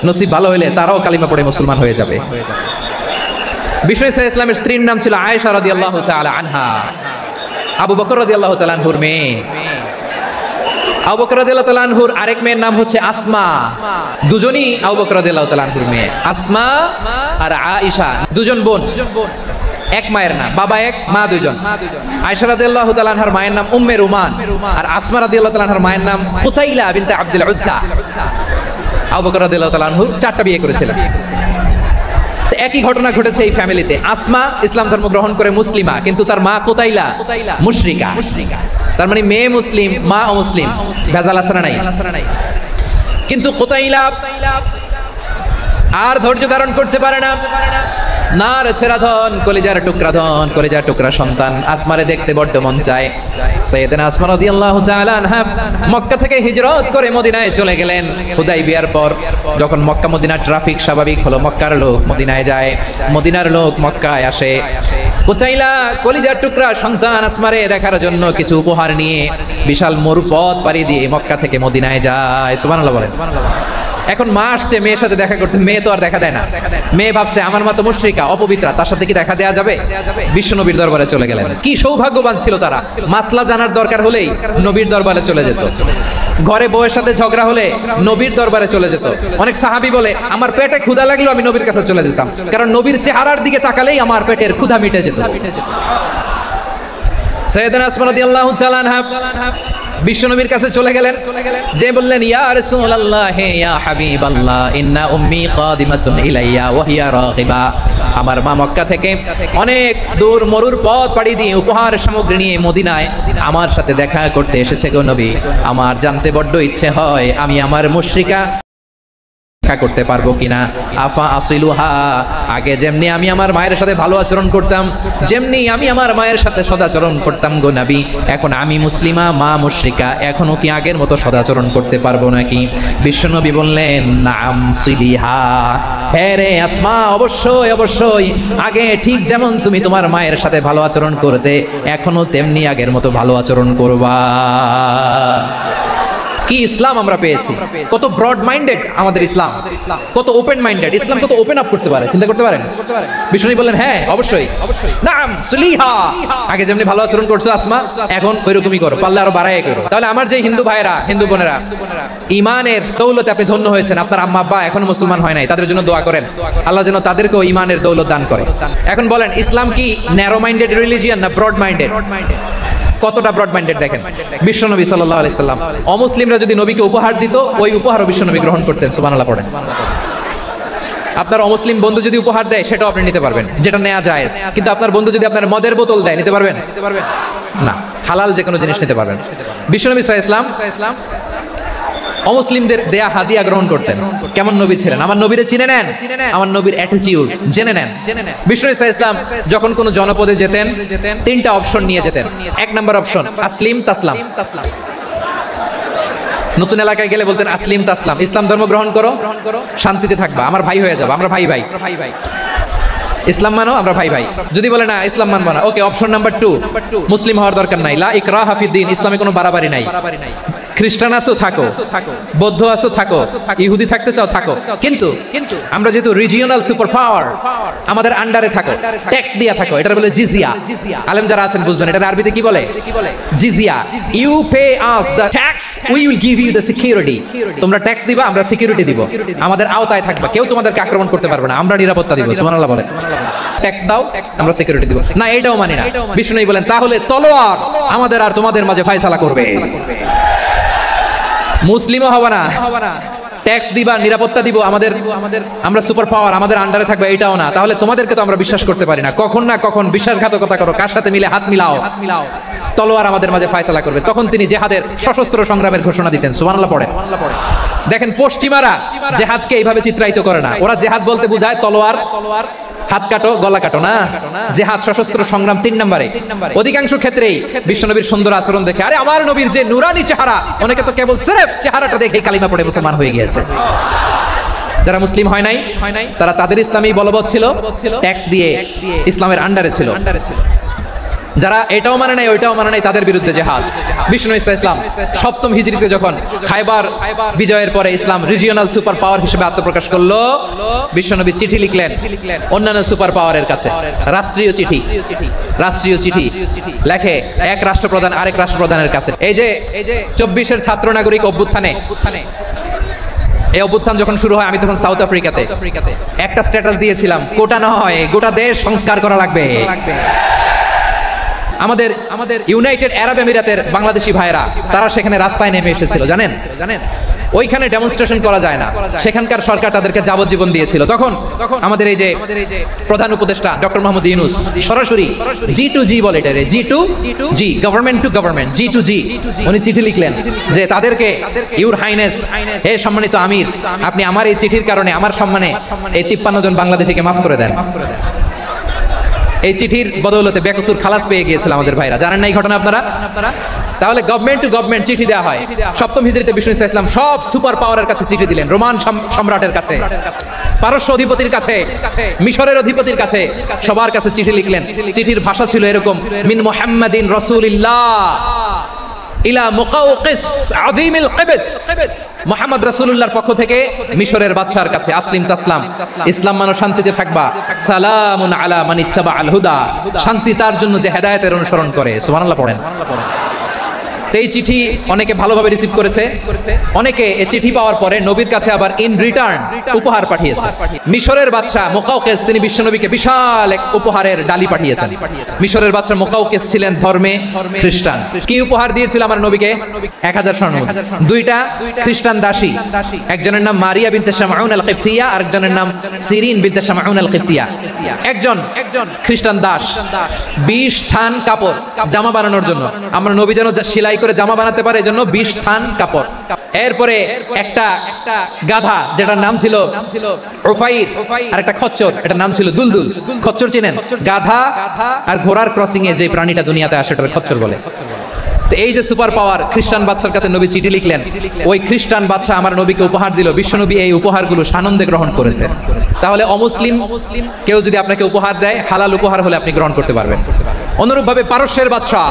নসিব ভালো হইলে তারাও কালিমা পড়ে মুসলমান হয়ে যাবে। বিষ্ণু সাল্লাল্লাহু আলাইহি ওয়াসাল্লামের স্ত্রীর নাম ছিল আয়েশা রাদিয়াল্লাহু তাআলা আনহা, আবু বকর রাদিয়াল্লাহু তাআলা আনহুর মেয়ে। আবু বকর রাদিয়াল্লাহু তাআলা আনহুর আরেক মেয়ের নাম হচ্ছে আসমা। দুজনই আবু বকর রাদিয়াল্লাহু তাআলা আনহুর মেয়ে। আসমা আর আয়েশা দুজন বোন, এক মায়ের নাম, বাবা এক মা দুজন। আয়েশা রাদিয়াল্লাহু তাআলা আনহার মায়ের নাম উম্মে রুমান আর আসমা রাদিয়াল্লাহু তাআলা আনহার মায়ের নাম কুতাইলা বিনতে আব্দুল উজ্জা। আবু বকর রাদিয়াল্লাহু তাআলা আনহু 4টা বিয়ে করেছিলেন। একই ঘটনা ঘটেছে এই ফ্যামিলিতে। আসমা ইসলাম ধর্ম গ্রহণ করে মুসলিমা, কিন্তু তার মা কুতাইলা মুশরিকা। তার মানে মেয়ে মুসলিম, মা অমুসলিম, ভেজাল আছে না নাই? কিন্তু কুতাইলা আর ধৈর্য ধারণ করতে পারে না। নার ছেড়া ধন, কলিজার টুকরা ধন, কলিজার টুকরা সন্তান আসমারে দেখতে বড্ড মন চায়। সাইয়েদানা আসমা রাদিয়াল্লাহু তাআলা আনহা মক্কা থেকে হিজরত করে মদিনায় চলে গেলেন হুদাইবিয়ার পর। যখন মক্কা মদিনার ট্রাফিক স্বাভাবিক হলো, মক্কার লোক মদিনায় যায়, মদিনার লোক মক্কায় আসে। কুতাইলা কলিজার টুকরা সন্তান আসমারে দেখার জন্য কিছু উপহার নিয়ে বিশাল মরুপথ পাড়ি দিয়ে মক্কা থেকে মদিনায় যায়। সুবহানাল্লাহ বলেন। এখন মা আসছে মেয়ের সাথে দেখা করতে, মেয়ে তো আর দেখা দেয় না। মেয়ে ভাবছে আমার মা তো মুশরিকা, অপবিত্রা, তার সাথে কি দেখা দেয়া যাবে? বিশ্ব নবীর দরবারে চলে গেলেন। কি সৌভাগ্যবান ছিল তারা, মাসলা জানার দরকার হলেই নবীর দরবারে চলে যেত। ঘরে বউয়ের সাথে ঝগড়া হলে নবীর দরবারে চলে যেত। অনেক সাহাবী বলে আমার পেটে ক্ষুধা লাগলো আমি নবীর কাছে চলে যেতাম, কারণ নবীর চেহারার দিকে তাকালেই আমার পেটের ক্ষুধা মিটে যেত। সাইয়েদানা আসমা রাদিয়াল্লাহু তাআলা আনহা বিশ্বনবীর কাছে চলে গেলেন, যে বললেন ইয়া রাসূলুল্লাহ হে ইয়া হাবিবাল্লাহ ইন্না উম্মি কাদিমাতুন ইলাইয়া ওয়া হিয়া রাগিবা। আমার মা মক্কা থেকে অনেক দূর মরুর পথ পাড়ি দিয়ে উপহার সামগ্রী নিয়ে মদিনায় আমার সাথে দেখা করতে এসেছে গো নবী। আমার জানতে বড্ড ইচ্ছে হয় আমি আমার মুশরিকা করতে পারবো কিনা। আফা আসিলুহা, আগে যেমনি আমি আমার মায়ের সাথে ভালো আচরণ করতাম, যেমনি আমি আমার মায়ের সাথে সদাচরণ করতাম গো নবী, এখন আমি মুসলিমা মা মুশরিকা, এখনো কি আগের মতো সদাচরণ করতে পারবো নাকি? বিশ্বনবী বললেন নাম সিলিহা, হ্যাঁ রে আসমা, অবশ্যই অবশ্যই, আগে ঠিক যেমন তুমি তোমার মায়ের সাথে ভালো আচরণ করতে এখনো তেমনি আগের মতো ভালো আচরণ করবা। কি ইসলাম আমরা পেয়েছি, কত ব্রড মাইন্ডেড আমাদের ইসলাম, কত ওপেন মাইন্ডেড ইসলাম, কত ওপেন আপ করতে পারে, চিন্তা করতে পারেন? বিষ্ণু বললেন হ্যাঁ অবশ্যই নাম সুলিহা, আগে যেমনি ভালো আচরণ করছো আসমা এখন ওইরকমই করো, পারলে আরো বাড়াই করো। তাহলে আমার যে হিন্দু ভাইরা হিন্দু বোনেরা ইমানের দৌলতে আপনি ধন্য হয়েছেন, আপনার আম্মা আব্বা এখনো মুসলমান হয় নাই, তাদের জন্য দোয়া করেন আল্লাহ যেন তাদেরকেও ইমানের দৌলত দান করে। এখন বলেন ইসলাম কি ন্যারো মাইন্ডেড রিলিজিয়ান না ব্রড মাইন্ডেড? কতটা ব্রড মাইন্ডেড দেখেন। বিশ্বনবী সাল্লাল্লাহু আলাইহি সাল্লাম অমুসলিমরা যদি নবীকে উপহার দিত ওই উপহারও বিশ্বনবী গ্রহণ করতেন। সুবহানাল্লাহ পড়েন। আপনার অমুসলিম বন্ধু যদি উপহার দেয় সেটাও আপনি নিতে পারবেন, যেটা নেওয়া যায়। কিন্তু আপনার বন্ধু যদি আপনার মদের বোতল দেয় নিতে পারবেন না, হালাল যে কোনো জিনিস নিতে পারবেন। বিশ্বনবী সাল্লাল্লাহু আলাইহি ওয়াসাল্লাম অমুসলিমদের দেয়া হাদিয়া গ্রহণ করতেন। কেমন নবী ছিলেন, আমার নবীরে চিনে নেন, আমার নবীর অ্যাটিটিউড জেনে নেন। বিষ্ণু ইসলাম যখন কোন জনপদে যেতেন তিনটা অপশন নিয়ে যেতেন। এক নাম্বার অপশন আসলিম তাসলাম, নতুন এলাকায় গেলে বলতেন আসলিম তাসলাম, ইসলাম ধর্ম গ্রহণ করো শান্তিতে থাকবা, আমার ভাই হয়ে যাবো, আমরা ভাই ভাই, ইসলাম মানো আমরা ভাই ভাই। যদি বলে না ইসলাম মানবো না, ওকে অপশন নাম্বার 2 মুসলিম হওয়ার দরকার নাই, লা ইকরাহা ফিদ্দিন, ইসলামে কোনো বাড়াবাড়ি নাই, খ্রিস্টান আছো থাকো, বৌদ্ধ আছো থাকো, ইহুদি থাকতে চাও থাকো, কিন্তু আমরা যেহেতু রিজিওনাল সুপার পাওয়ার, আমাদের আন্ডারে থাকো, ট্যাক্স দিয়া থাকো, এটা বলে জিজিয়া। আলেম যারা আছেন বুঝবেন এটা আরবিতে কি বলে, জিজিয়া। You pay us the tax, we will give you the security. তোমরা ট্যাক্স দিবা, আমরা সিকিউরিটি দিব, আমাদের আওতায় থাকবা, কেউ তোমাদেরকে আক্রমণ করতে পারবে না, আমরা নিরাপত্তা দিব। সুবহানাল্লাহ বলে। ট্যাক্স দাও, আমরা সিকিউরিটি দিব। না, এটাও মানি না। বিষ্ণু বলেন তাহলে তলোয়ার আমাদের আর তোমাদের মাঝে ফয়সালা করবে। মুসলিমও হবে না, ট্যাক্স দিবা, নিরাপত্তা দিব, আমরা সুপার পাওয়ার, আমাদের আন্ডারে থাকবে, এটাও না। তাহলে তোমাদেরকে তো আমরা বিশ্বাস করতে পারি না। কখন না কখন বিশ্বাসঘাতকতা করো, কার সাথে মিলে হাত মিলাও, তলোয়ার আমাদের মাঝে ফয়সালা করবে। তখন তিনি জিহাদের সশস্ত্র সংগ্রামের ঘোষণা দিতেন। সুবহানাল্লাহ পড়ে। দেখেন পশ্চিমারা জিহাদকে এইভাবে চিত্রায়িত করে না। ওরা জিহাদ বলতে বোঝায় তলোয়ার, হাত কাটো, গলা কাটো, না। জিহাদ সশস্ত্র সংগ্রাম 3 নম্বরে। অধিকাংশ ক্ষেত্রেই বিশ্বনবীর সুন্দর আচরণ দেখে, আরে আমার নবীর যে নুরানি চেহারা, অনেকে তো কেবল সির্ফ চেহারাটা দেখে কালিমা পড়ে মুসলমান হয়ে গিয়েছে। যারা মুসলিম হয় নাই তারা তাদের ইসলামী বলবৎ ছিল, ট্যাক্স দিয়ে ইসলামের আন্ডারে ছিল। যারা এটাও মানে নাই ওইটাও মানে নাই, তাদের বিরুদ্ধে জিহাদ। বিষ্ণু ইসলাম 7ম হিজরিতে যখন খায়বার বিজয়ের পরে ইসলাম রিজিওনাল সুপার পাওয়ার হিসেবে আত্মপ্রকাশ করলো, বিশ্বনবী চিঠি লিখলেন অন্যান্য সুপার পাওয়ারের কাছে, রাষ্ট্রীয় চিঠি লেখে এক রাষ্ট্রপ্রধান আরেক রাষ্ট্রপ্রধানের কাছে। এই যে 24-এর ছাত্র নাগরিক অভ্যুত্থানে, এই অভ্যুত্থান যখন শুরু হয়, আমি তখন সাউথ আফ্রিকাতে একটা স্ট্যাটাস দিয়েছিলাম, কোটা নয় গোটা দেশ সংস্কার করা লাগবে। আমাদের ইউনাইটেড আরব আমিরাতের বাংলাদেশি ভাইরা তারা সেখানে রাস্তায় নেমে এসেছিল, জানেন। ওইখানে ডেমনস্ট্রেশন করা যায় না, সেখানকার সরকার তাদেরকে যাবজ্জীবন দিয়েছিল। তখন আমাদের এই যে প্রধান উপদেষ্টা ডক্টর মোহাম্মদ ইউনূস সরাসরি G2G বলে, এটারে G2G, government to government, G2G, উনি চিঠি লিখলেন যে তাদেরকে, ইউর হাইনেস, হে সম্মানিত আমির, আপনি আমার এই চিঠির কারণে আমার সম্মানে এই 53 জন বাংলাদেশিকে মাফ করে দেন। এই চিঠির বদৌলতে বেকসুর খালাস পেয়ে গিয়েছিল আমাদের ভাইরা, জানেন না এই ঘটনা আপনারা? তাহলে গভর্নমেন্ট টু গভর্নমেন্ট চিঠি দেওয়া হয়। 7ম হিজরিতে বিষ্ণু ইসলাম সব সুপার পাওয়ারের কাছে চিঠি দিলেন, রোমান সম্রাটের কাছে, পারস্য অধিপতির কাছে, মিশরের অধিপতির কাছে, সবার কাছে চিঠি লিখলেন। চিঠির ভাষা ছিল এরকম, মিন মুহাম্মাদিন রাসূলিল্লাহ ইলা মুকাওকিস আযীমিল কিবত, মুহাম্মদ রাসূলুল্লাহর পক্ষ থেকে মিশরের বাদশার কাছে, আসলিম তাসলাম, ইসলাম মানো শান্তিতে থাকবা, সালামুন আলা মান ইত্তাবা আল হুদা, শান্তি তার জন্য যে হেদায়েতের অনুসরণ করে। সুবহানাল্লাহ পড়েন। এই চিঠি অনেকে ভালোভাবে রিসিভ করেছে, অনেকে এই চিঠি পাওয়ার পরে নবীর কাছে আবার ইন রিটার্ন উপহার পাঠিয়েছে। মিশরের বাদশা মুকাওকিস তিনি বিশ্বনবীকে বিশাল এক উপহারের ডালি পাঠিয়েছেন। মিশরের বাদশা মুকাওকিস ছিলেন ধর্মে খ্রিস্টান। কি উপহার দিয়েছিল আমার নবীকে? 1000 স্বর্ণমুদ্রা। 2টা খ্রিস্টান দাসী, একজনের নাম মারিয়া বিনতে শামউন আল কিবতিয়া, আরেকজনের নাম সিরিন বিনতে শামউন আল কিবতিয়া। একজন খ্রিস্টান দাস 20 থান কাপড় জামা বানানোর জন্য, আমরা নবী যেন সেলাই করে জামা বানাতে পারে এজন্য 20 থান কাপড়। এরপরে একটা গাধা যেটার নাম ছিল উফাইর, আর একটা খচ্চর এটার নাম ছিল দুলদুল। খচ্চর চিনেন? গাধা আর ঘোড়ার ক্রসিং এ যে প্রাণীটা দুনিয়াতে আসে ওটার খচ্চর বলে। তো এই যে সুপার পাওয়ার খ্রিস্টান বাদশার কাছে নবী চিঠি লিখলেন, ওই খ্রিস্টান বাদশা আমার নবীকে উপহার দিল। বিশ্বনবী এই উপহারগুলো সানন্দে গ্রহণ করেছে। তাহলে অমুসলিম কেউ যদি আপনাকে উপহার দেয়, হালাল উপহার হলে আপনি গ্রহণ করতে পারবেন। অনুরূপভাবে পারস্যের বাদশা,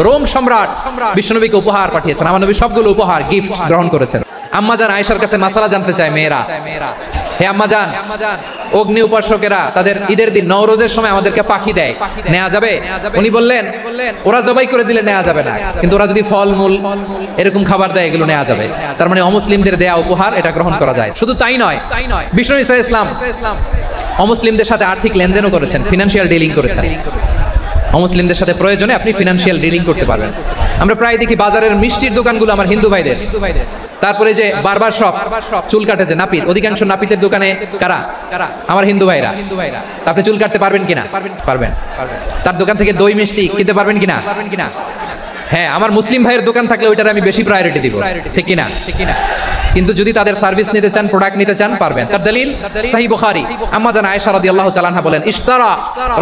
রোম সম্রাট বিশ্বনবীকে উপহার পাঠিয়েছেন, আমার নবী সবগুলো উপহার গিফট গ্রহণ করেছেন। আম্মাজান আয়েশার কাছে মাসালা জানতে চায় মেয়েরা, হে আম্মাজান, অগ্নি উপাসকেরা তাদের ঈদের দিন নওরোজের সময় আমাদেরকে পাখি দেয়, নেওয়া যাবে? উনি বললেন ওরা জবাই করে দিলে নেওয়া যাবে না, কিন্তু ওরা যদি ফলমূল এরকম খাবার দেয় এগুলো নেওয়া যাবে। তার মানে অমুসলিমদের দেয়া উপহার এটা গ্রহণ করা যায়। শুধু তাই নয়, বিষ্ণু ইসলাম অমুসলিমদের সাথে আর্থিক লেনদেনও করেছেন, ফিনান্সিয়াল ডিলিং করেছেন। অমুসলিমদের সাথে প্রয়োজনে আপনি ফিনান্সিয়াল ডিলিং করতে পারবেন। আমরা প্রায় দেখি বাজারের মিষ্টির দোকানগুলো আমার হিন্দু ভাইদের, তারপরে যে বারবার শপ, চুল কাটে যে নাপিত, অধিকাংশ নাপিতের দোকানে কারা? আমার হিন্দু ভাইরা। আপনি চুল কাটতে পারবেন কিনা? পারবেন। তার দোকান থেকে দই মিষ্টি কিনতে পারবেন কিনা? হ্যাঁ, আমার মুসলিম ভাইয়ের দোকান থাকলে ওইটার আমি বেশি প্রায়োরিটি দিব, ঠিক কিনা? কিন্তু যদি তাদের সার্ভিস নিতে চান, প্রোডাক্ট নিতে চান, পারবেন। তার দলিল সহিহ বুখারী, আম্মা জান আয়েশা রাদিয়াল্লাহু তাআলা আনহা বলেন, ইশতারা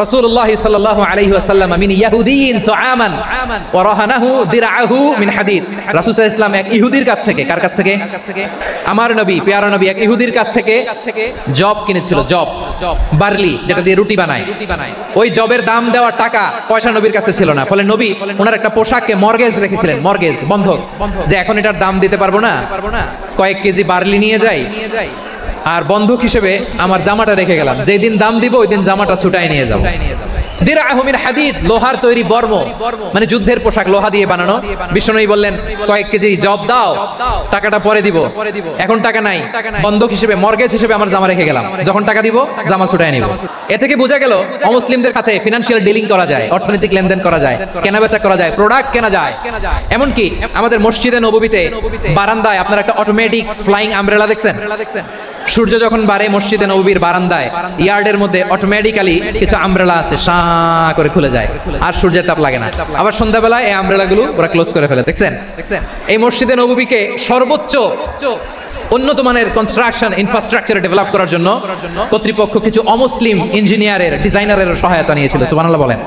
রাসূলুল্লাহ সাল্লাল্লাহু আলাইহি ওয়াসাল্লাম মিন ইয়াহুদিয়িন তুআমান ওয়া রাহানাহু দিরআহু মিন হাদিদ। রাসূল সাল্লাল্লাহু আলাইহি ওয়াসাল্লাম এক ইহুদির কাছ থেকে, কার কাছ থেকে? আমার নবী, পেয়ারা নবী এক ইহুদির কাছ থেকে জব কিনেছিল, জব, বার্লি, যেটা দিয়ে রুটি বানায়। ওই জবের দাম দেওয়ার টাকা পয়সা নবীর কাছে ছিল না, ফলে নবী ওনার একটা পোশাককে মর্গেজ রেখেছিলেন, মর্গেজ, বন্ধক, যে এখন এটার দাম দিতে পারবো না, কয়েক কেজি বার্লি নিয়ে যাই আর বন্ধক হিসেবে আমার জামাটা রেখে গেলাম, যেই দিন দাম দিব ওই দিন জামাটা ছুটাই নিয়ে যাবো। দিরআহু মিন হাদিদ, লোহার তৈরি বর্ম, মানে যুদ্ধের পোশাক, লোহা দিয়ে বানানো। বিষ্ণুনবী বললেন, কয়েক কেজি জব দাও, টাকাটা পরে দিব, এখন টাকা নাই, বন্ধক হিসেবে, মর্গেজ হিসেবে আমার জামা রেখে গেলাম, যখন টাকা দিব জামা ছুটাই নিব। এ থেকে বোঝা গেল অমুসলিমদের সাথে ফিনান্সিয়াল ডিলিং করা যায়, অর্থনৈতিক লেনদেন করা যায়, কেনাবেচা করা যায়, প্রোডাক্ট কেনা যায়। এমনকি আমাদের মসজিদে নববীতে বারান্দায় আপনারা একটা অটোমেটিক ফ্লাইং আমব্রেলা দেখছেন? সূর্য যখন বাড়ে মসজিদে নববীর বারান্দায় ইয়ার্ডের মধ্যে অটোমেটিক্যালি কিছু আমব্রেলা আছে, শাঁ করে খুলে যায়, আর সূর্যের তাপ লাগে না। আবার সন্ধ্যাবেলায় এই আমব্রেলাগুলো ওরা ক্লোজ করে ফেলে, দেখছেন? এই মসজিদে নববীকে সর্বোচ্চ উন্নত মানের কনস্ট্রাকশন ইনফ্রাস্ট্রাকচার ডেভেলপ করার জন্য কর্তৃপক্ষ কিছু অমুসলিম ইঞ্জিনিয়ারের, ডিজাইনারের সহায়তা নিয়েছিল। সুবহানাল্লাহ বলেন।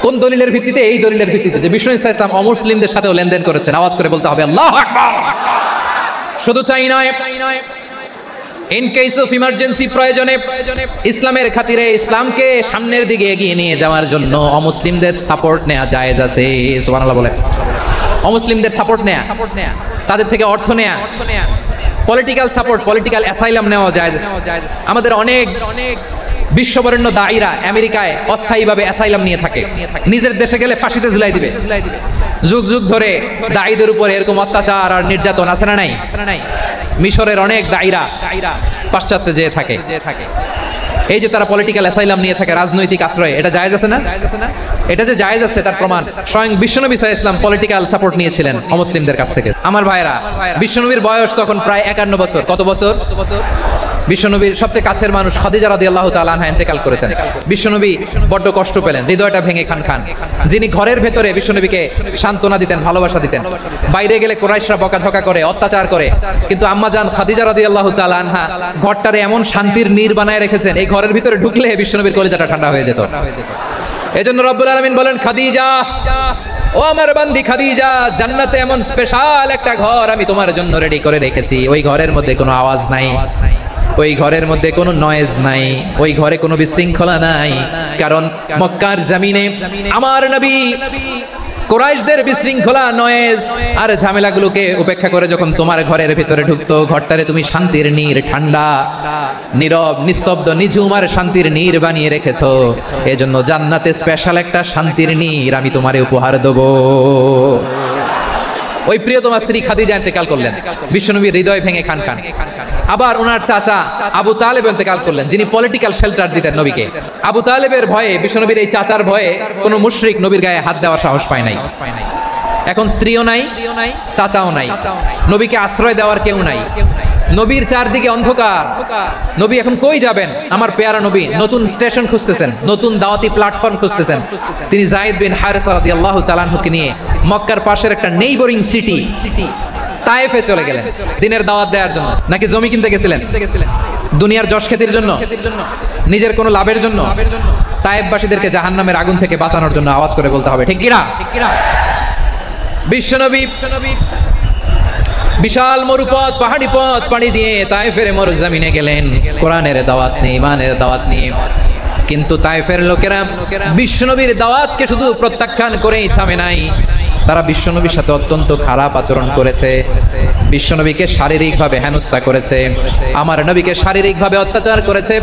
কোন দলিলের ভিত্তিতে? এই দলিলের ভিত্তিতে যে বিষ্ণু ইসা ইসলাম অমুসলিমদের সাথেও লেনদেন করেছেন। আওয়াজ করে বলতে হবে আল্লাহু আকবার। শুধু তাই নয়, ইন কেস অফ ইমার্জেন্সি, প্রয়োজনে ইসলামের খাতিরে, ইসলামকে সামনের দিকে এগিয়ে নিয়ে যাওয়ার জন্য অমুসলিমদের সাপোর্ট নেওয়া জায়েজ আছে। সুবহানাল্লাহ বলেন। অমুসলিমদের সাপোর্ট নেয়া, তাদের থেকে অর্থ নেয়া, পলিটিক্যাল সাপোর্ট, পলিটিক্যাল অ্যাসাইলাম নেওয়া জায়েজ আছে। আমাদের অনেক বিশ্ববরেণ্য দায়ীরা আমেরিকায় অস্থায়ীভাবে অ্যাসাইলাম নিয়ে থাকে, নিজের দেশে গেলে ফাঁসিতে ঝুলাই দিবে। যুগ যুগ ধরে দায়ীদের উপরে এরকম অত্যাচার আর নির্যাতন আছে না নাই? মিশরের অনেক দায়ীরা পাশ্চাত্যে যেয়ে থাকে, এই যে তারা পলিটিক্যাল অ্যাসাইলাম নিয়ে থাকে, রাজনৈতিক আশ্রয়, এটা জায়েজ আছে না? এটা যে জায়েজ আছে তার প্রমাণ স্বয়ং বিশ্বনবী সাল্লাল্লাহু আলাইহি ওয়াসাল্লাম পলিটিক্যাল সাপোর্ট নিয়েছিলেন অমুসলিমদের কাছ থেকে। আমার ভাইরা, বিশ্বনবীর বয়স তখন প্রায় 51 বছর। কত বছর? বিশ্বনবীর সবচেয়ে কাছের মানুষ খাদিজা রাদিয়াল্লাহু তাআলা আনহা ইন্তেকাল করেছেন। বিশ্বনবী বড্ড কষ্ট পেলেন, হৃদয়টা ভেঙে খান। যিনি ঘরের ভেতরে বিশ্বনবীকে সান্ত্বনা দিতেন, ভালোবাসা দিতেন, বাইরে গেলে কুরাইশরা বকাঝকা করে, অত্যাচার করে, কিন্তু আম্মা জান খাদিজা রাদিয়াল্লাহু তাআলা আনহা ঘরটারে এমন শান্তির নীড় বানায় রেখেছেন, এই ঘরের ভিতরে ঢুকলে বিশ্বনবীর কলিজাটা ঠান্ডা হয়ে যেত। এজন্য রব্বুল আলামিন বলেন, খাদিজা, ও আমার বান্দি খাদিজা, জান্নাতে এমন স্পেশাল একটা ঘর আমি তোমার জন্য রেডি করে রেখেছি। ওই ঘরের মধ্যে কোনো আওয়াজ নাই, ওই ঘরের মধ্যে কোনো নয়েজ নাই, ওই ঘরে কোনো বিশৃঙ্খলা নাই। কারণ মক্কার জমিনে আমার নবী কুরাইশদের বিশৃঙ্খলা, নয়েজ আর ঝামেলাগুলোকে উপেক্ষা করে যখন তোমার ঘরের ভিতরে ঢুকতো, ঘরটারে তুমি শান্তির নীড়, ঠান্ডা, নীরব, নিস্তব্ধ, নিঝুম আর শান্তির নীড় বানিয়ে রেখেছো। এজন্য জান্নাতে স্পেশাল একটা শান্তির নীড় আমি তোমারে উপহার দেবো। ওই প্রিয়তমা স্ত্রী খাদিজা ইন্তেকাল করলেন, বিশ্বনবীর হৃদয় ভেঙে খান। আবার ওনার চাচা আবু তালেব ইন্তেকাল করলেন, যিনি পলিটিক্যাল শেল্টার দিতেন নবীকে। আবু তালেবের ভয়ে, বিশ্বনবীর এই চাচার ভয়ে কোনো মুশরিক নবীর গায়ে হাত দেওয়ার সাহস পায় নাই। এখন স্ত্রীও নাই, চাচাও নাই, নবীকে আশ্রয় দেওয়ার কেউ নাই। নবীর চারদিকে অন্ধকার, নবী এখন কই যাবেন? আমার পেয়ারা নবী নতুন স্টেশন খুঁজতেছেন, নতুন দাওয়াতি প্ল্যাটফর্ম খুঁজতেছেন। তিনি যায়েদ বিন হারেসা রাদিয়াল্লাহু তাআলা আনহুকে নিয়ে মক্কার পাশের একটা নেইবরিং সিটি তায়েফে চলে গেলেন দিনের দাওয়াত দেওয়ার জন্য। নাকি জমি কিনতে গেছিলেন? দুনিয়ার যশ খ্যাতির জন্য, নিজের কোনো লাভের জন্য? তায়েফবাসীদেরকে জাহান্নামের আগুন থেকে বাঁচানোর জন্য। আওয়াজ করে বলতে হবে ঠিক কিনা? বিশ্বনবী বিশাল মরুপথ, পাহাড়ি পথ পাড়ি দিয়ে তায়েফের মরুজমিনে গেলেন কোরআনের দাওয়াত নিয়ে, ইমানের দাওয়াত নিয়ে। কিন্তু তায়েফের লোকেরা বিশ্বনবীর দাওয়াতকে শুধু প্রত্যাখ্যান করেই থামে নাই, তারা বিশ্বনবীর সাথে অত্যন্ত খারাপ আচরণ করেছে। বিশ্বনবীকে শারীরিকভাবে হেনস্থা করেছে, আমার নবীকে শারীরিকভাবে অত্যাচার করেছে,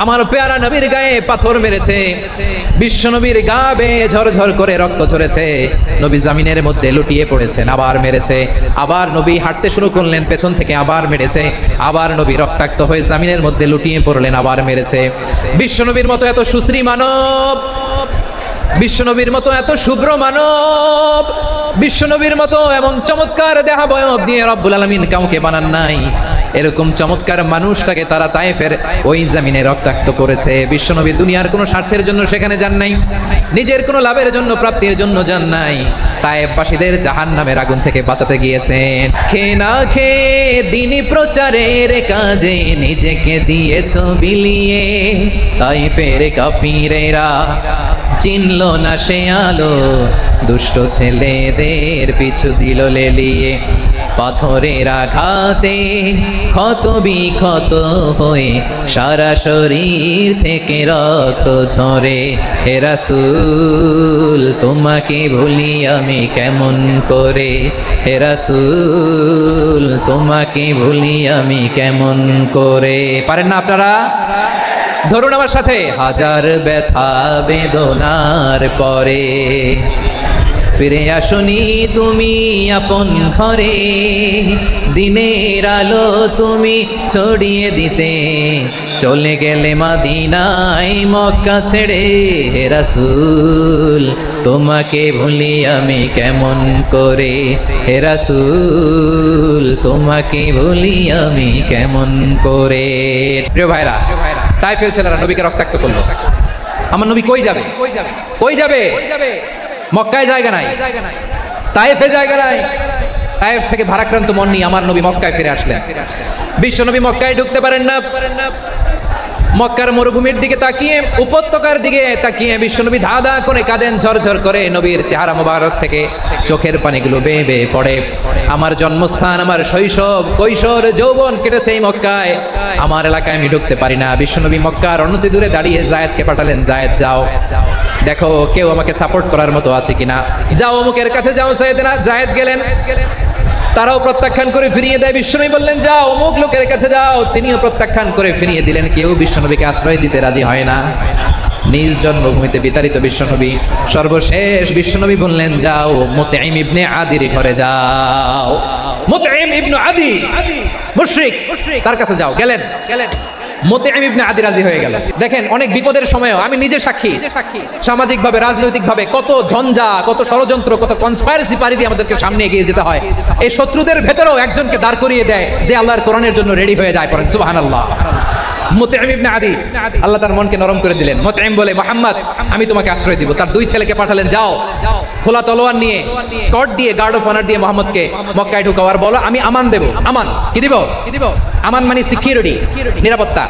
আমার পেয়ারা নবীর গায়ে পাথর মেরেছে, বিশ্বনবীর গা বেয়ে ঝরঝর করে রক্ত ঝরেছে, নবী জামিনের মধ্যে লুটিয়ে পড়েছেন, আবার মেরেছে, আবার নবী হাঁটতে শুরু করলেন, পেছন থেকে আবার মেরেছে, আবার নবী রক্তাক্ত হয়ে জামিনের মধ্যে লুটিয়ে পড়লেন, আবার মেরেছে। বিশ্বনবীর মতো এত সুশ্রী মানব, বিশ্বনবীর মতো এত শুভ্র মানব, বিশ্বনবীর মতো এমন চমৎকার দেহাবয়ব দিয়ে রব্বুল আলামিন কাউকে বানান নাই। এরকম চমৎকার মানুষটাকে তারা তায়েফের ওই জমিনে রক্তাক্ত করেছে। বিশ্বনবী দুনিয়ার কোনো স্বার্থের জন্য সেখানে যান নাই, নিজের কোনো লাভের জন্য প্রাপ্তির জন্য যান নাই, তায়েফবাসীদের জাহান্নামের আগুন থেকে বাঁচাতে গিয়েছেন। খেয়ে না খেয়ে দ্বীনি প্রচারের কাজে নিজেকে দিয়েছ বিলিয়ে, তায়েফের কাফিরেরা চিনল না সে আলো, দুষ্ট ছেলেদের পিছু দিল লেলিয়ে। পাথরের আঘাতে ক্ষত বিক্ষত হয়ে সারা শরীর থেকে রক্ত ঝরে। হে রাসূল তোমাকে ভুলি আমি কেমন করে, হে রাসূল তোমাকে ভুলি আমি কেমন করে। পারেন না আপনারা? ধরুন আমার সাথে। হাজার ব্যথা বেদনার পরে ফিরে আসনি তুমি আপন ঘরে, দিনের আলো তুমি ছড়িয়ে দিতে চলে গেলে মদিনায় মক্কা ছেড়ে। হে রাসূল তোমাকে ভুলি আমি কেমন করে, হে রাসূল তোমাকে ভুলি আমি কেমন করে। প্রিয় ভাইরা, তায়েফের ছেলেরা নবীকে রক্তাক্ত করলো। আমার নবী কই যাবে? কই যাবে? মক্কায় জায়গা নাই, তায়েফে জায়গা নাই। তায়েফ থেকে ভারাক্রান্ত মন নিয়ে আমার নবী মক্কায় ফিরে আসলেন। বিশ্ব নবী মক্কায় ঢুকতে পারেন না। মক্কার মরুভূমির দিকে তাকিয়ে, উপত্যকার দিকে তাকিয়ে বিশ্বনবী ধা ধা করে কাঁদেন, ঝরঝর করে। নবীর চেহারা মোবারক থেকে চোখের পানিগুলো বেয়ে বেয়ে পড়ে। আমার জন্মস্থান, আমার শৈশব, কৈশোর, যৌবন কেটেছে এই মক্কায়, আমার এলাকায় আমি ঢুকতে পারি না। বিশ্বনবী মক্কার অনতি দূরে দাঁড়িয়ে জায়েদকে পাঠালেন, জায়েদ যাও দেখো কেউ আমাকে সাপোর্ট করার মতো আছে কিনা, যাও অমুকের কাছে যাও। জায়েদ গেলেন, তারাও প্রত্যাখ্যান করে ফিরিয়ে দেয়। বিশ্বনবী বললেন যাও অমুক লোকের কাছে যাও, তিনিও প্রত্যাখ্যান করে ফিরিয়ে দিলেন। কেউ বিশ্বনবীকে আশ্রয় দিতে রাজি হয় না। নিজ জন্মভূমিতে বিতাড়িত বিশ্বনবী সর্বশেষ বিশ্বনবী বললেন যাও মুতঈম ইবনে আদির ঘরে যাও। মুতঈম ইবনে আদি মুশরিক, তার কাছে যাও। গেলেন, মুতঈম ইবনে আদি রাজি হয়ে গেল। দেখেন অনেক বিপদের সময়ও আমি নিজে সাক্ষী, সামাজিকভাবে রাজনৈতিকভাবে কত ঝঞ্ঝা, কত ষড়যন্ত্র, কত কনস্পাইরেসি পারি দিয়ে আমাদেরকে সামনে এগিয়ে যেতে হয়। এই শত্রুদের ভেতরেও একজনকে দাঁড় করিয়ে দেয় যে আল্লাহর কোরআনের জন্য রেডি হয়ে যায়। পড়েন সুবহানাল্লাহ। মুতঈম ইবনে আদি, আল্লাহ তার মনকে নরম করে দিলেন। মুতঈম বলে মুহাম্মদ আমি তোমাকে আশ্রয় দিব। তার দুই ছেলেকে পাঠালেন, যাও খোলা তলোয়ার নিয়ে, স্কট দিয়ে, গার্ড অফ অনার দিয়ে মুহাম্মদকে মক্কায় ঢুকাও আর বলো আমি আমান দেব। আমান কি দিব? আমান মানে সিকিউরিটি, নিরাপত্তা।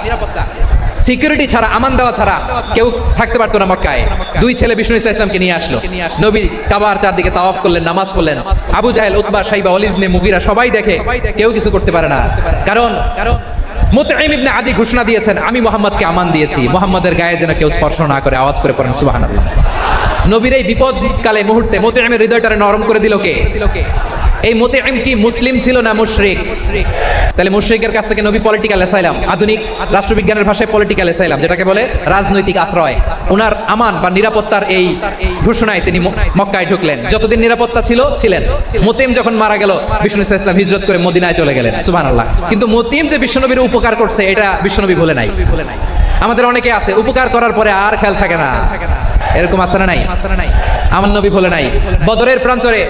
সিকিউরিটি ছাড়া, আমান দেওয়া ছাড়া কেউ থাকতে পারতো না মক্কায়। দুই ছেলে বিষ্ণু ইসা ইসলামকে নিয়ে আসলো। নবী কাবার চারদিকে তাওয়াফ করলেন, নামাজ পড়লেন। আবু জাহেল, উতবা, শাইবা, ওয়ালিদ ইবনে মুগিরা সবাই দেখে, কেউ কিছু করতে পারে না। কারণ মুতঈম ইবনে আদি ঘোষণা দিয়েছেন আমি মুহাম্মদকে আমান দিয়েছি, মুহাম্মদের গায়ে যেন কেউ স্পর্শ না করে। আওয়াজ করে পড়েন সুবহানাল্লাহ। নবীর এই বিপদকালে মুহূর্তে মুতঈমের হৃদয়টারে নরম করে দিল কে? এই মুতঈম কি মুসলিম ছিল না মুশরিক? তাহলে মুশরিকের কাছ থেকে নবী পলিটিক্যাল অ্যাসাইলাম, আধুনিক রাষ্ট্রবিজ্ঞানের ভাষায় পলিটিক্যাল অ্যাসাইলাম যেটাকে বলে, রাজনৈতিক আশ্রয়। ওনার আমান বা নিরাপত্তার এই ঘোষণায় তিনি মক্কায় ঢুকলেন। যতদিন নিরাপত্তা ছিলেন। মুতঈম যখন মারা গেল বিষ্ণু ইসা ইসলাম হিজরত করে মদিনায় চলে গেলেন। সুবহানাল্লাহ। কিন্তু মুতঈম যে বিশ্বনবীর উপকার করছে এটা বিশ্বনবী ভুলে নাই। আমাদের অনেকে আছে উপকার করার পরে আর খেয়াল থাকে না, এরকম আছে না নাই? আমার নবী ভুলে নাই। বদরের প্রান্তরে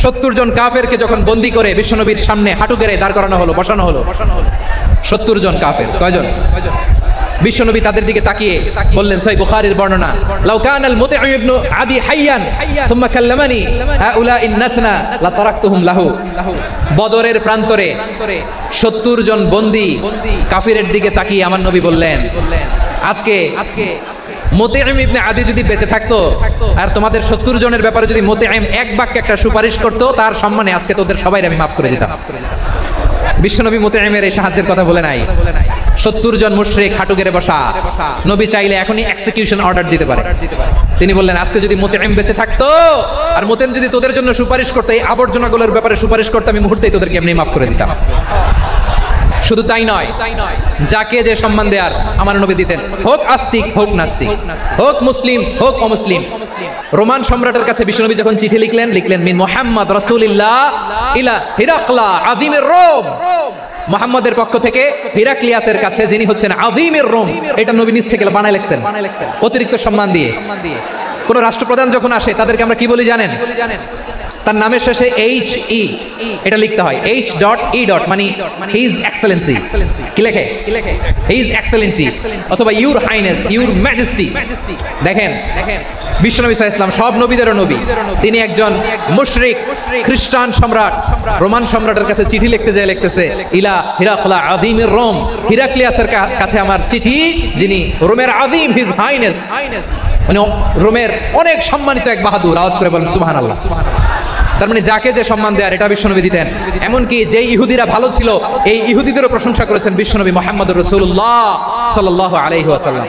70 জন কাফেরকে যখন বন্দী করে বিশ্বনবীর সামনে হাঁটু গেড়ে দাঁড় করানো হলো, বসানো হলো। 70 জন কাফের। কয়জন? বিশ্বনবী তাদের দিকে তাকিয়ে বললেন, সহিহ বুখারীর বর্ণনা, লাউ কানাল মুতঈম ইবনে আদি হাইয়ান সুম্মা কাল্লামানি হাউলা ইন্নাতনা লা তারাকতুহুম লাহু। বদরের প্রান্তরে 70 জন বন্দী কাফিরের দিকে তাকিয়ে আমার নবী বললেন, আজকে মুতঈম ইবনে আদি যদি বেঁচে থাকতো আর তোমাদের 70 জনের ব্যাপারে যদি মুতঈম এক বাক্যে একটা সুপারিশ করতো, তার সম্মানে আজকে তোদের সবাই আমি মাফ করে দিতাম। বিশ্বনবী মুতঈমের এই সাহায্যের কথা বলে নাই। 70 জন মুশরিক হাঁটু গেড়ে বসা, নবী চাইলে এখনই এক্সিকিউশন অর্ডার দিতে পারে। তিনি বললেন আজকে যদি মুতঈম বেঁচে থাকতো আর মুতঈম যদি তোদের জন্য সুপারিশ করতো, এই আবর্জনাগুলোর ব্যাপারে সুপারিশ করতো, আমি মুহূর্তেই তোদেরকে এমনি মাফ করে দিতাম। শুধু তাই নয়, যাকে যে সম্মান দেয়ার আমার নবী দিতেন, হোক আস্তিক হোক নাস্তিক, হোক মুসলিম হোক অমুসলিম। রোমান সম্রাটের কাছে বিশ্বনবী যখন চিঠি লিখলেন মিন মুহাম্মদ রাসূলিল্লাহ ইলা হিরাকলা আযীমির রোম, মুহাম্মদের পক্ষ থেকে হিরাক্লিয়াসের কাছে, যিনি হচ্ছেন আযীমির রোম। এটা নবী নিজ থেকে বানায় লিখছেন, অতিরিক্ত সম্মান দিয়ে। কোন রাষ্ট্রপ্রধান যখন আসে তাদেরকে আমরা কি বলি জানেন? তার নামের শেষে এইচ ই এটা লিখতে হয়, H.E. মানে হিজ এক্সেলেন্সি। কি লেখে? হিজ এক্সেলেন্সি অথবা ইউর হাইনেস, ইউর ম্যাজেস্টি। দেখেন বিশ্বনবী সাল্লাল্লাহু আলাইহি ওয়াসাল্লাম সব নবীদেরও নবী, তিনি একজন মুশরিক খ্রিস্টান সম্রাট, রোমান সম্রাটের কাছে চিঠি লিখতে যায়, লিখতেছে ইলা হিরাকলা আযীমির রোম, হিরাক্লিয়াসের কাছে আমার চিঠি, যিনি রোমের আযীম, হিজ হাইনেস, মানে রোমের অনেক সম্মানিত এক বাহাদুর। আওয়াজ করে বলেন সুবহানাল্লাহ। তার মানে যাকে যে সম্মান দেয়ার এটা বিশ্বনবী দিতেন। এমনকি যেই ইহুদিরা ভালো ছিল এই ইহুদিদেরও প্রশংসা করেছেন বিশ্বনবী মুহাম্মদুর রাসূলুল্লাহ সাল্লাল্লাহু আলাইহি ওয়াসাল্লাম।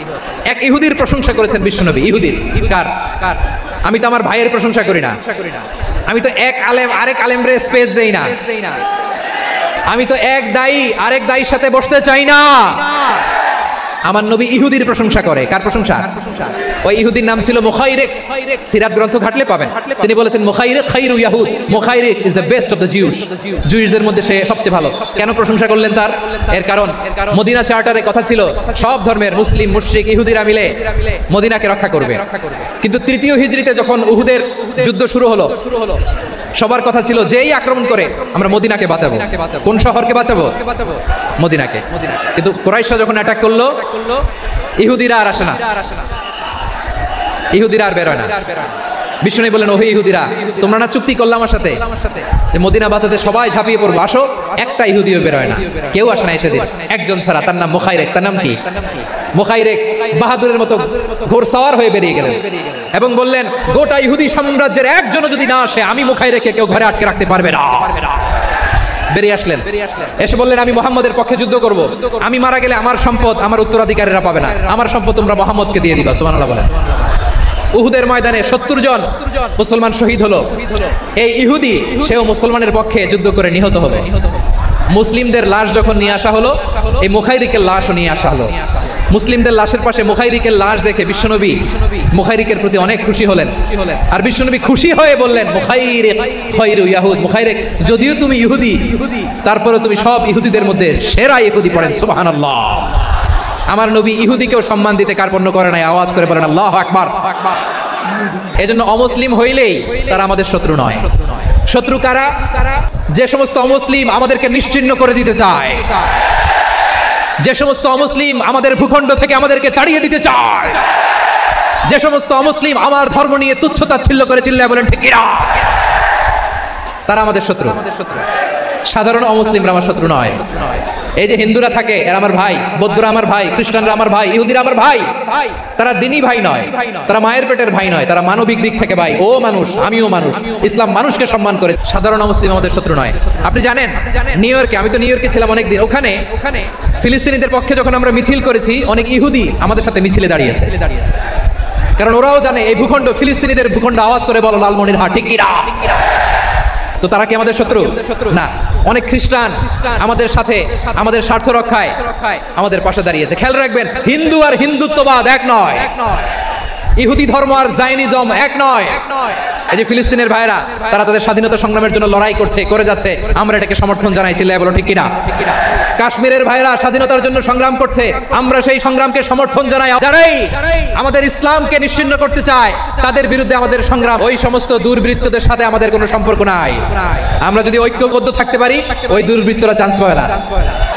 এক ইহুদির প্রশংসা করেছেন বিশ্বনবী। ইহুদির কার? আমি তো আমার ভাইয়ের প্রশংসা করি না, আমি তো এক আলেম আরেক আলেমরে স্পেস দেই না, আমি তো এক দায়ী আরেক দায়ীর সাথে বসতে চাই না। আমার নবী ইহুদির প্রশংসা করে। কার প্রশংসা? ওই ইহুদির নাম ছিল মুখাইরিক। সিরাত গ্রন্থ ঘাটলে পাবেন, তিনি বলেছেন মুখাইরিক খাইরু ইয়াহুদ, Mukhairiq is the best of the Jews, জুইশদের মধ্যে সে সবচেয়ে ভালো। কেন প্রশংসা করলেন তার? এর কারণ মদিনা চার্টারে কথা ছিল সব ধর্মের মুসলিম মুশরিক ইহুদিরা মিলে মদিনাকে রক্ষা করবে। কিন্তু তৃতীয় হিজরিতে যখন উহুদের যুদ্ধ শুরু হলো, সবার কথা ছিল যেই আক্রমণ করে আমরা মদিনাকে বাঁচাবো। কোন শহরকে বাঁচাবো? মদিনাকে। কিন্তু কুরাইশরা যখন অ্যাটাক করলো, ইহুদিরা আর আসে না, ইহুদিরা আর বেরোয় না। বিষ্ণু বললেন ওহে ইহুদিরা, তোমরা না চুক্তি করলে আমার সাথে যে মদিনা বাঁচাতে সবাই ঝাঁপিয়ে পড়বো, আসো। একটা ইহুদিও বেরোয় না, কেউ আসে না সেদিন, একজন ছাড়া, তার নাম মুখাইরেক। তার নাম কি? মুখাইরেক বাহাদুরের মতো ঘোড়সওয়ার হয়ে বেরিয়ে গেলেন এবং বললেন গোটা ইহুদি সাম্রাজ্যের একজনও যদি না আসে আমি মুখাইরেককে কেউ ঘরে আটকে রাখতে পারবে না। বেরিয়ে আসলেন, এসে বললেন আমি মুহাম্মদের পক্ষে যুদ্ধ করব, আমি মারা গেলে আমার সম্পদ আমার উত্তরাধিকারীরা পাবে না, আমার সম্পদ তোমরা মুহাম্মদকে দিয়ে দিবা। সুবহানাল্লাহ বলেন। উহুদের ময়দানে 70 জন মুসলমান শহীদ হলো। এই ইহুদি সেও মুসলমানের পক্ষে যুদ্ধ করে নিহত হলো। মুসলিমদের লাশ যখন নিয়ে আসা হলো, এই মুখাইরিকের লাশও নিয়ে আসা হলো। মুসলিমদের লাশের পাশে মুখাইরিকের লাশ দেখে বিশ্বনবী মুখাইরিকের প্রতি অনেক খুশি হলেন। আর বিশ্বনবী খুশি হয়ে বললেন মুখাইরিক খায়রু ইয়াহুদ, মুখাইরিক যদিও তুমি ইহুদি তারপরে তুমি সব ইহুদিদের মধ্যে সেরা ইহুদি। পড়েন সুবহানাল্লাহ। আমার নবী ইহুদিকেও সম্মান দিতে কার্পণ্য করে নাই। আওয়াজ করে বলেন আল্লাহু আকবার। এজন্য অমুসলিম হইলেই তারা আমাদের শত্রু নয়। শত্রু কারা? যে সমস্ত অমুসলিম আমাদেরকে নিশ্চিহ্ন করে দিতে চায়, যে সমস্ত অমুসলিম আমাদের ভূখণ্ড থেকে আমাদেরকে তাড়িয়ে দিতে চায়, যে সমস্ত অমুসলিম আমার ধর্ম নিয়ে তুচ্ছতাচ্ছিল্য করে চিল্লায় বলেন ঠিক কিনা, তারা আমাদের শত্রু। সাধারণ অমুসলিমরা আমার শত্রু নয়। এই যে হিন্দুরা থাকে এরা আমার ভাই, বৌদ্ধরা আমার ভাই, খ্রিস্টানরা আমার ভাই, ইহুদিরা আমার ভাই। তারা দিনই ভাই নয়, তারা মায়ের পেটের ভাই নয়, তারা মানবিক দিক থেকে ভাই। ও মানুষ, আমিও মানুষ, ইসলাম মানুষকে সম্মান করে। সাধারণ অমুসলিম আমাদের শত্রু নয়। আপনি জানেন নিউ ইয়র্কে, আমি তো নিউ ইয়র্কে ছিলাম অনেকদিন, ওখানে ফিলিস্তিনিদের পক্ষে যখন আমরা মিছিল করেছি অনেক ইহুদি আমাদের সাথে মিছিলে দাঁড়িয়েছে। কারণ ওরাও জানে এই ভূখণ্ড ফিলিস্তিনিদের ভূখণ্ড। আওয়াজ করে বলো লালমনিরহাট ঠিক কিনা। তো তারা কি আমাদের শত্রু? না। অনেক খ্রিস্টান আমাদের সাথে আমাদের স্বার্থ রক্ষায় আমাদের পাশে দাঁড়িয়েছে। খেয়াল রাখবেন হিন্দু আর হিন্দুত্ববাদ এক নয়, ইহুদি ধর্ম আর জায়নিজম এক নয়। এই যে ফিলিস্তিনের ভাইরা তারা তাদের স্বাধীনতা সংগ্রামের জন্য লড়াই করছে, করে যাচ্ছে, আমরা এটাকে সমর্থন জানাই। চিল্লায় বলো ঠিক কিনা। কাশ্মীরের ভাইরা স্বাধীনতার জন্য সংগ্রাম করছে, আমরা সেই সংগ্রামকে সমর্থন জানাই। যারাই আমাদের ইসলামকে নিশ্চিহ্ন করতে চায় তাদের বিরুদ্ধে আমাদের সংগ্রাম। ওই সমস্ত দুর্বৃত্তদের সাথে আমাদের কোনো সম্পর্ক নাই। আমরা যদি ঐক্যবদ্ধ থাকতে পারি ওই দুর্বৃত্তরা চান্স পাবে না।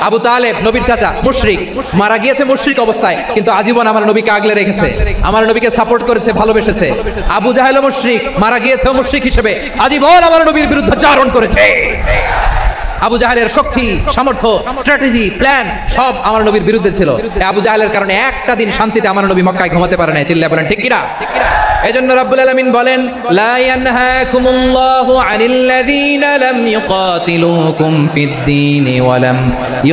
আবু তালেব নবীর চাচা, মুশরিক, মারা গিয়েছে মুশরিক অবস্থায়, কিন্তু আজীবন আমার নবীকে আগলে রেখেছে, আমার নবীকে সাপোর্ট করেছে, ভালোবেসেছে। আবু জাহেল মুশরিক, মারা গিয়েছে মুশরিক হিসেবে, আজীবন আমার নবীর বিরুদ্ধে চারণ করেছে। আবু জাহেলের শক্তি, সামর্থ্য, স্ট্র্যাটেজি, প্ল্যান সব আমার নবীর বিরুদ্ধে ছিল। আবু জাহেলের কারণে একটা দিন শান্তিতে আমার নবী মক্কায় ঘুমাতে পারে না। চিল্লায় বলেন ঠিক কিনা। এজন্য রাব্বুল আলামিন বলেন লা ইয়ানহাকুমুল্লাহু আনিল্লাযীনা লাম ইউকাতিলুকুম ফিদ-দীনি ওয়া লাম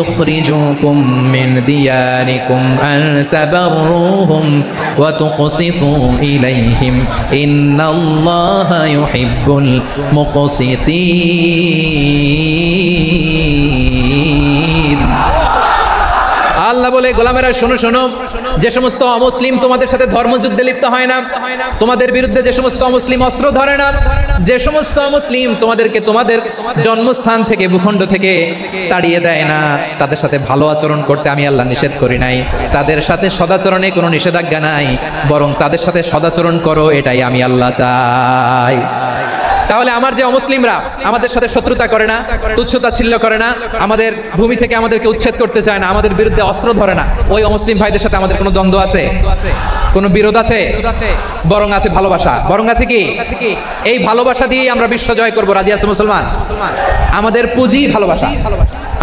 ইখরিজুকুম মিন দিয়ারিকুম আন তাবাররুহুম ওয়া তুকসিতু ইলাইহিম ইন্নাল্লাহা ইউহিব্বুল মুকসিতিন। আল্লাহ বলে গোলামেরা শোনো শোনো, যে সমস্ত অমুসলিম তোমাদের সাথে ধর্মযুদ্ধে লিপ্ত হয় না, তোমাদের বিরুদ্ধে যে সমস্ত অমুসলিম অস্ত্র ধরে না, যে সমস্ত অমুসলিম তোমাদেরকে তোমাদের জন্মস্থান থেকে ভূখণ্ড থেকে তাড়িয়ে দেয় না, তাদের সাথে ভালো আচরণ করতে আমি আল্লাহ নিষেধ করি নাই। তাদের সাথে সদাচরণে কোনো নিষেধাজ্ঞা নাই, বরং তাদের সাথে সদাচরণ করো, এটাই আমি আল্লাহ চাই। তাহলে আমার যে অমুসলিমরা আমাদের সাথে শত্রুতা করে না, তুচ্ছতাচ্ছিল্য করে না, আমাদের ভূমি থেকে আমাদেরকে উচ্ছেদ করতে চায় না, আমাদের বিরুদ্ধে অস্ত্র ধরে না, ওই অমুসলিম ভাইদের সাথে আমাদের কোনো দ্বন্দ্ব আছে? কোনো বিরোধ আছে? বরং আছে ভালোবাসা। বরং আছে কি? এই ভালোবাসা দিয়ে আমরা বিশ্ব জয় করবো। রাজি আছে মুসলমান? আমাদের পুঁজি ভালোবাসা।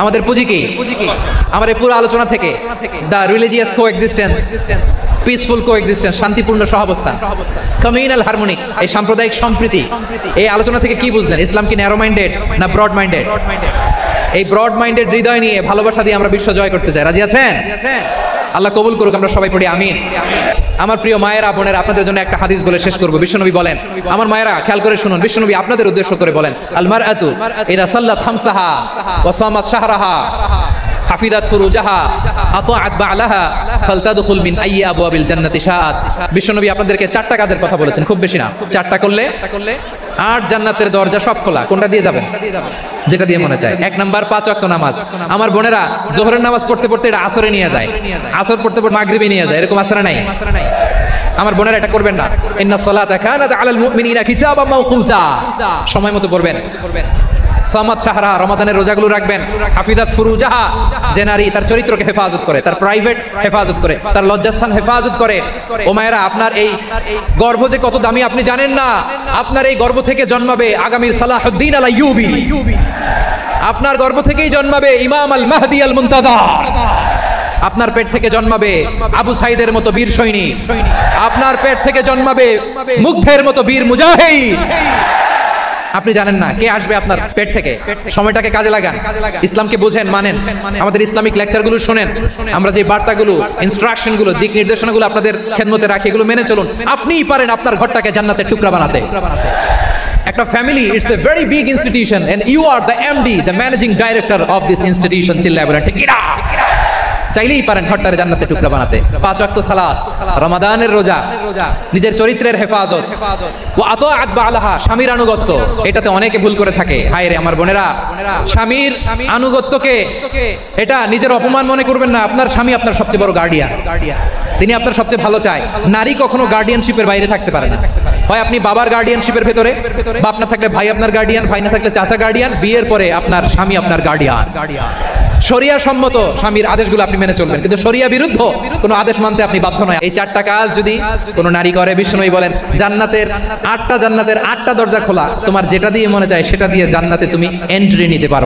আমাদের পুঁজি কি? আমার এই পুরো আলোচনা থেকে the religious coexistence, peaceful coexistence, শান্তিপূর্ণ সহাবস্থান, কমিউনাল হারমোনি, এই সাম্প্রদায়িক সম্প্রীতি, এই আলোচনা থেকে কি বুঝলেন? ইসলাম কি ন্যারো মাইন্ডেড না ব্রড মাইন্ডেড? এই ব্রড মাইন্ডেড হৃদয় নিয়ে ভালোবাসা দিয়ে আমরা বিশ্ব জয় করতে চাই। রাজি আছেন? আল্লাহ কবুল করুক, আমরা সবাই পড়ি আমিন। আমার প্রিয় মায়েরা, বোনেরা, আপনাদের জন্য একটা হাদিস বলে শেষ করব। বিশ্বনবী বলেন, আমার মায়েরা খেয়াল করে শুনুন, বিশ্বনবী আপনাদের উদ্দেশ্য করে বলেন, আল মারআতু ইযা সাল্লাত খামসাহা ওয়া সামাত শাহরাহা হাফিজাত ফুরুজাহা আতাআত বা'লাহা ফালতাদখুল মিন আইয়ি আবওয়াবিল জান্নাতি শাআত। বিশ্বনবী আপনাদেরকে 4টা কাজের কথা বলেছেন, খুব বেশি না। 4টা করলে 8 জান্নাতের দরজা সব খোলা। কোনটা দিয়ে যাবেন? যেটা দিয়ে মনে চায়। 1 নাম্বার 5 ওয়াক্ত নামাজ। আমার বোনেরা জোহরের নামাজ পড়তে পড়তে এটা আসরে নিয়ে যায়, আসর পড়তে পড়তে মাগরিবে নিয়ে যায়, এরকম আসরে নাই? আমার বোনেরা এটা করবেন না। ইন্নাস সালাতা কানাত আলাল মুমিনিনা কিতাবাম মাওকুতা, সময় মতো পড়বেন। সামাত শাহরা, রমাদানের রোজাগুলো রাখবেন। হাফিজাত ফুরুজাহা, যে নারী তার চরিত্রকে হেফাজত করে, তার প্রাইভেট হেফাজত করে, তার লজ্জাস্থান হেফাজত করে। ও মায়েরা, আপনার এই গর্ভ যে কত দামি আপনি জানেন না। আপনার এই গর্ভ থেকে জন্মাবে আগামীর সালাহুদ্দিন আল আইয়ুবী। আপনার গর্ভ থেকেই জন্মাবে ইমাম আল মাহদি আল মুনতাযা। আপনার পেট থেকে জন্মাবে আবু সাইদের মতো বীর সৈনিক। আপনার পেট থেকে জন্মাবে মুগ্ধের মতো বীর মুজাহিদ। আপনি জানেন না কে আসবে আপনার পেট থেকে। সময়টাকে কাজে লাগান, ইসলামকে বুঝেন, মানেন, আমাদের ইসলামিক লেকচারগুলো শোনেন। আমরা যে বার্তাগুলো, ইনস্ট্রাকশনগুলো, দিক নির্দেশনাগুলো আপনাদের খেদমতে রাখি, এগুলো মেনে চলুন। আপনিই পারেন আপনার ঘরটাকে জান্নাতের টুকরা বানাতে। একটা family, it's a very big institution and you are the MD, the managing director of this institution. চিল্লায় বলেন ঠিক কিনা? চাইলেই পারেন ঘরটারে জান্নাতের টুকরা বানাতে। 5 ওয়াক্ত সালাত, রমাদানের রোজা, নিজের চরিত্রের হেফাজত, ও আতাআত বা'লাহা, স্বামীর আনুগত্য। এটাতে অনেকে ভুল করে থাকে। হায় রে আমার বোনেরা, স্বামীর আনুগত্যকে এটা নিজের অপমান মনে করবেন না। আপনার স্বামী আপনার সবচেয়ে বড় গার্ডিয়ান, তিনি আপনার সবচেয়ে ভালো চায়। নারী কখনো গার্ডিয়ানশিপের বাইরে থাকতে পারে না। হয় আপনি বাবার গার্ডিয়ানশিপের ভেতরে, বা আপনার থাকলে ভাই আপনার গার্ডিয়ান, ভাই না থাকলে চাচা গার্ডিয়ান, বিয়ের পরে আপনার স্বামী আপনার গার্ডিয়ান। শরিয়া সম্মত স্বামীর আদেশগুলো আপনি মেনে চলবেন, কিন্তু শরিয়া বিরুদ্ধ কোনো আদেশ মানতে আপনি বাধ্য নয়। এই 4টা কাজ যদি কোনো নারী করে, বিশ্বনবী বলেন জান্নাতের 8টা দরজা খোলা। তোমার যেটা দিয়ে মনে চায় সেটা দিয়ে জান্নাতে তুমি এন্ট্রি নিতে পারো।